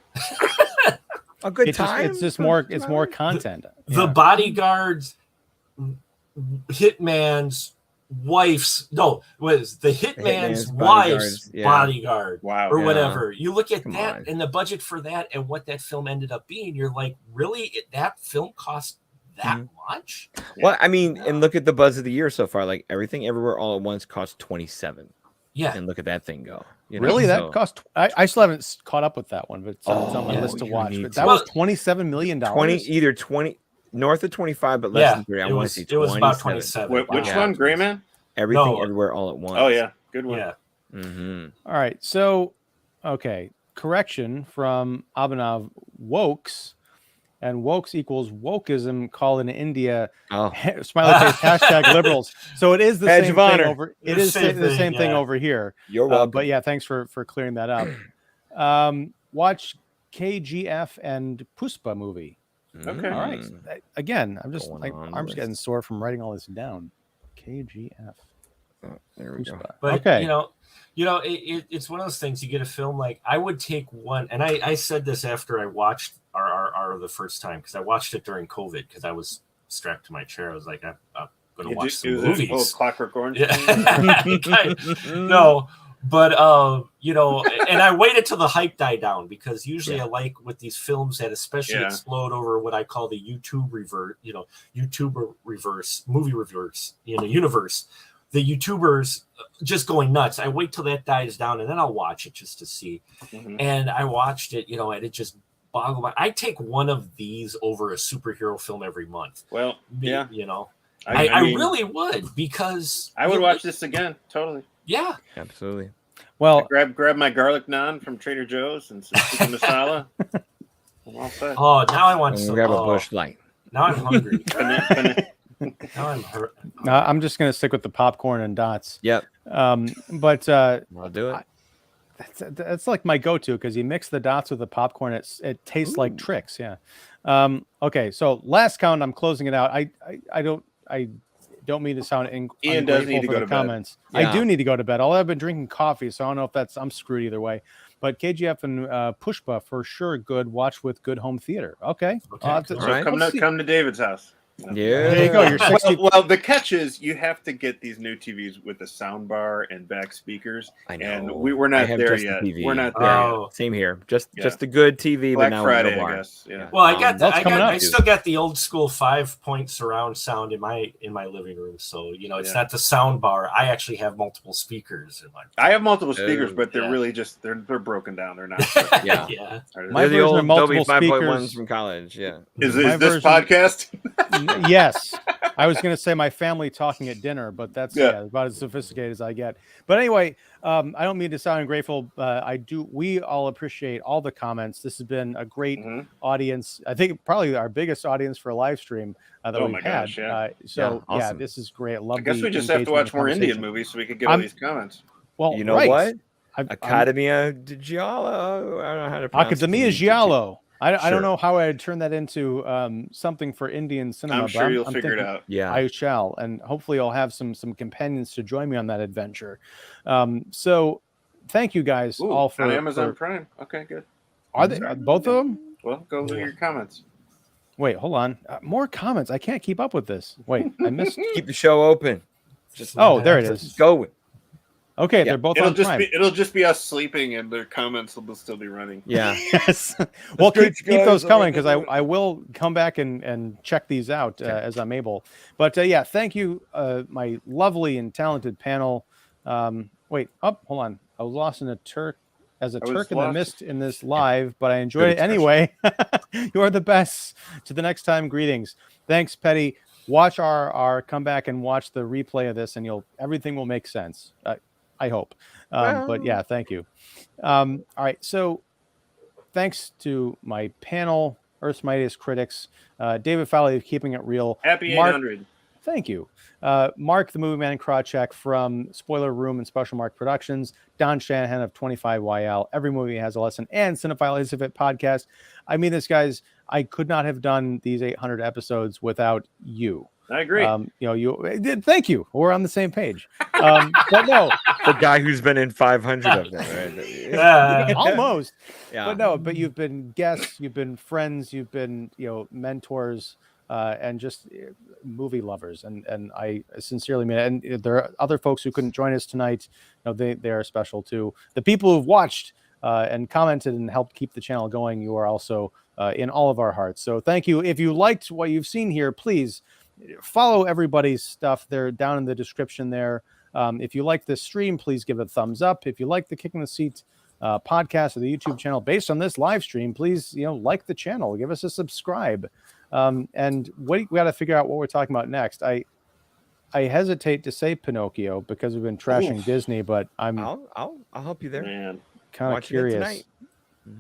A good time. It's just more. It's more content. The Bodyguard's hitman's wife's was the hitman's wife's bodyguard or whatever. You look at that and the budget for that and what that film ended up being, you're like, really? That film cost that much? Well, and look at the buzz of the year so far. Like Everything Everywhere All at Once cost 27. Yeah. And look at that thing go. Really? That cost I still haven't caught up with that one, but it's on my list to watch. But that was $27 million. 20 north of 25, but less than 3. I want to see 27. It was about 27. Which one, Gray Man? Everything Everywhere All at Once. Oh yeah, good one. Yeah. All right. So, correction from Abhinav Wokes. and wokes equals wokeism. Call in India. Oh. Smiley face hashtag liberals. So it is the Badge same of thing honor. over. It is the same thing over here. You're welcome. But yeah, thanks for clearing that up. Watch KGF and Puspa movie. Okay. All right. Again, I'm just my arms getting sore from writing all this down. KGF. Oh, there we go. But okay. It's one of those things. You get a film like I would take one, and I said this after I watched RRR the first time because I watched it during COVID because I was strapped to my chair. I was like, I'm going to watch some movies. Clockwork Orange. No. But and I waited till the hype died down because usually I like with these films that especially explode over what I call the YouTube movie reverse, universe. The YouTubers just going nuts. I wait till that dies down and then I'll watch it just to see. Mm-hmm. And I watched it, and it just boggled my. I take one of these over a superhero film every month. Well, yeah, I really would because I would watch this again. Totally. Yeah, absolutely. Well, I grab my garlic naan from Trader Joe's and some chicken masala. I'm all set. Oh, now I want some. Grab a Bush Light. Now I'm hungry. Now I'm hurt. I'm just gonna stick with the popcorn and dots. Yep. But I'll do it. That's like my go-to because you mix the dots with the popcorn. It tastes like tricks. Yeah. Okay. So last count. I'm closing it out. I don't mean to sound Ian does need to for go the to comments. Yeah. I do need to go to bed. Although I've been drinking coffee, so I don't know if I'm screwed either way. But KGF and Pushpa for sure. Good. Watch with good home theater. Okay. Come to David's house. Yeah. There you go. You're 60. Well, the catch is you have to get these new TVs with the sound bar and back speakers. I know. And we're not there yet. We're not there yet. Same here. Just a good TV, Black but now Friday, no bar. I guess. Yeah. Well, I still still got the old school 5-point surround sound in my living room. So it's not the sound bar. I actually have multiple speakers. I have multiple speakers, but they're really just they're broken down. They're not. Yeah. Yeah. My the old version of Dolby multiple 5.1s speakers from college. Yeah. Is this podcast? Yes. I was going to say my family talking at dinner, but that's about as sophisticated as I get. But anyway, I don't mean to sound ungrateful. We all appreciate all the comments. This has been a great audience. I think probably our biggest audience for a live stream that we've had. Gosh, awesome. This is great. I guess we just have to watch more Indian movies so we could get all these comments. Well, you know what? Academia di Giallo. I don't know how to pronounce Academia Giallo. I don't know how I'd turn that into something for Indian cinema. I'm sure you'll figure it out. Yeah, I shall, and hopefully I'll have some companions to join me on that adventure. So, thank you guys all for on Amazon Prime. Okay, good. Are they both of them? Well, go look at your comments. Wait, hold on. More comments. I can't keep up with this. Wait, I missed. Keep the show open. There it is. Going. Okay, they're both on Prime. It'll just be us sleeping, and their comments will still be running. Yeah. Yes. Well, keep those coming because I will come back and check these out as I'm able. But thank you, my lovely and talented panel. Hold on. I was lost in a Turk in the mist in this live, but I enjoyed it anyway. You are the best. To the next time, greetings. Thanks, Petty. Watch our come back and watch the replay of this, and everything will make sense. I hope. But yeah, thank you. All right. So thanks to my panel, Earth's Mightiest Critics, David Fowley of Keeping It Real. Happy 800. Thank you. Mark, the Movie Man Krawcheck from Spoiler Room and Special Mark Productions, Don Shanahan of 25YL, Every Movie Has a Lesson, and Cinephile Is If It podcast. I mean this, guys, I could not have done these 800 episodes without you. I agree. Thank you. We're on the same page. But no, the guy who's been in 500 of them, right? Almost. Yeah. But you've been guests, you've been friends, you've been mentors, and just movie lovers, and I sincerely mean it. And there are other folks who couldn't join us tonight. They are special too. The people who've watched and commented and helped keep the channel going, you are also in all of our hearts. So thank you. If you liked what you've seen here, please follow everybody's stuff. They're down in the description there. If you like this stream, please give it a thumbs up. If you like the Kicking the Seat podcast or the YouTube channel based on this live stream, please like the channel, give us a subscribe. And we got to figure out what we're talking about next. I hesitate to say Pinocchio because we've been trashing Disney, but I'll help you there. Kind of curious.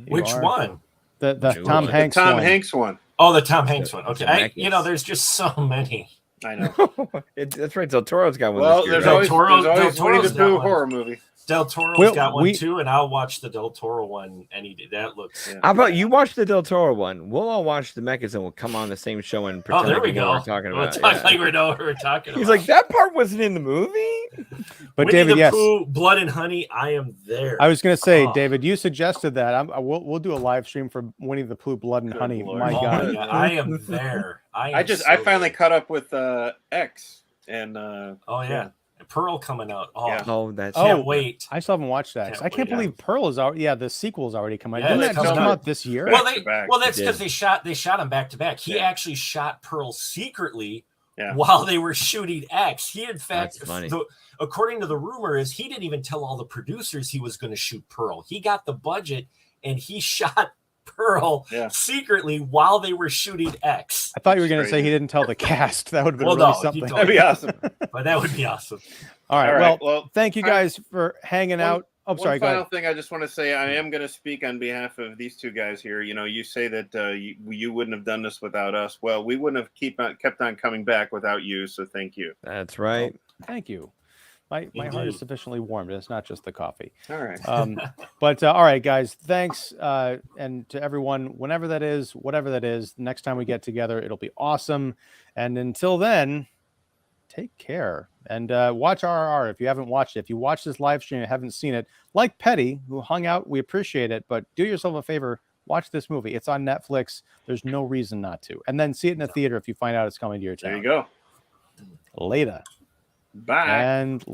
Which one? The Tom Hanks one. Hanks one. Oh, the Tom Hanks one. Okay, Zemeckis. there's just so many. I know. That's right. Del Toro's got one. Well, this year, there's right? always Winnie the Pooh horror movie. Del Toro's got one too, and I'll watch the Del Toro one any day. That looks. How about you watch the Del Toro one? We'll all watch the Zemeckis and we'll come on the same show and pretend there like we go. We're talking about. We'll talk like we know what we're talking about. He's like, that part wasn't in the movie. But Winnie David, the Pooh, Blood and Honey, I am there. I was going to say, David, you suggested that. We'll do a live stream for Winnie the Pooh, Blood and Honey. Lord. My God, I am there. I finally caught up with X and Pearl coming out. Can't wait. I still haven't watched that. I can't believe Pearl is out. Yeah, the sequel's already come out. Yeah, Didn't that just come out this year? Well, that's because they shot them back to back. He actually shot Pearl secretly while they were shooting X. He, in fact, according to the rumor, is he didn't even tell all the producers he was going to shoot Pearl. He got the budget and he shot Pearl secretly while they were shooting X. I thought you were going to say he didn't tell the cast. That would have been really something. That'd be awesome. But that would be awesome. All right. Well, thank you guys for hanging out. Oh, sorry. One final thing I just want to say, I am going to speak on behalf of these two guys here. You say that you wouldn't have done this without us. Well, we wouldn't have kept on coming back without you. So thank you. That's right. Well, thank you. My heart is sufficiently warmed. It's not just the coffee. All right. But all right, guys, thanks. And to everyone, whenever that is, whatever that is, next time we get together, it'll be awesome. And until then, take care and watch RRR if you haven't watched it. If you watch this live stream and haven't seen it, like Petty, who hung out, we appreciate it. But do yourself a favor, watch this movie. It's on Netflix. There's no reason not to. And then see it in a theater if you find out it's coming to your town. There you go. Later. Bye. And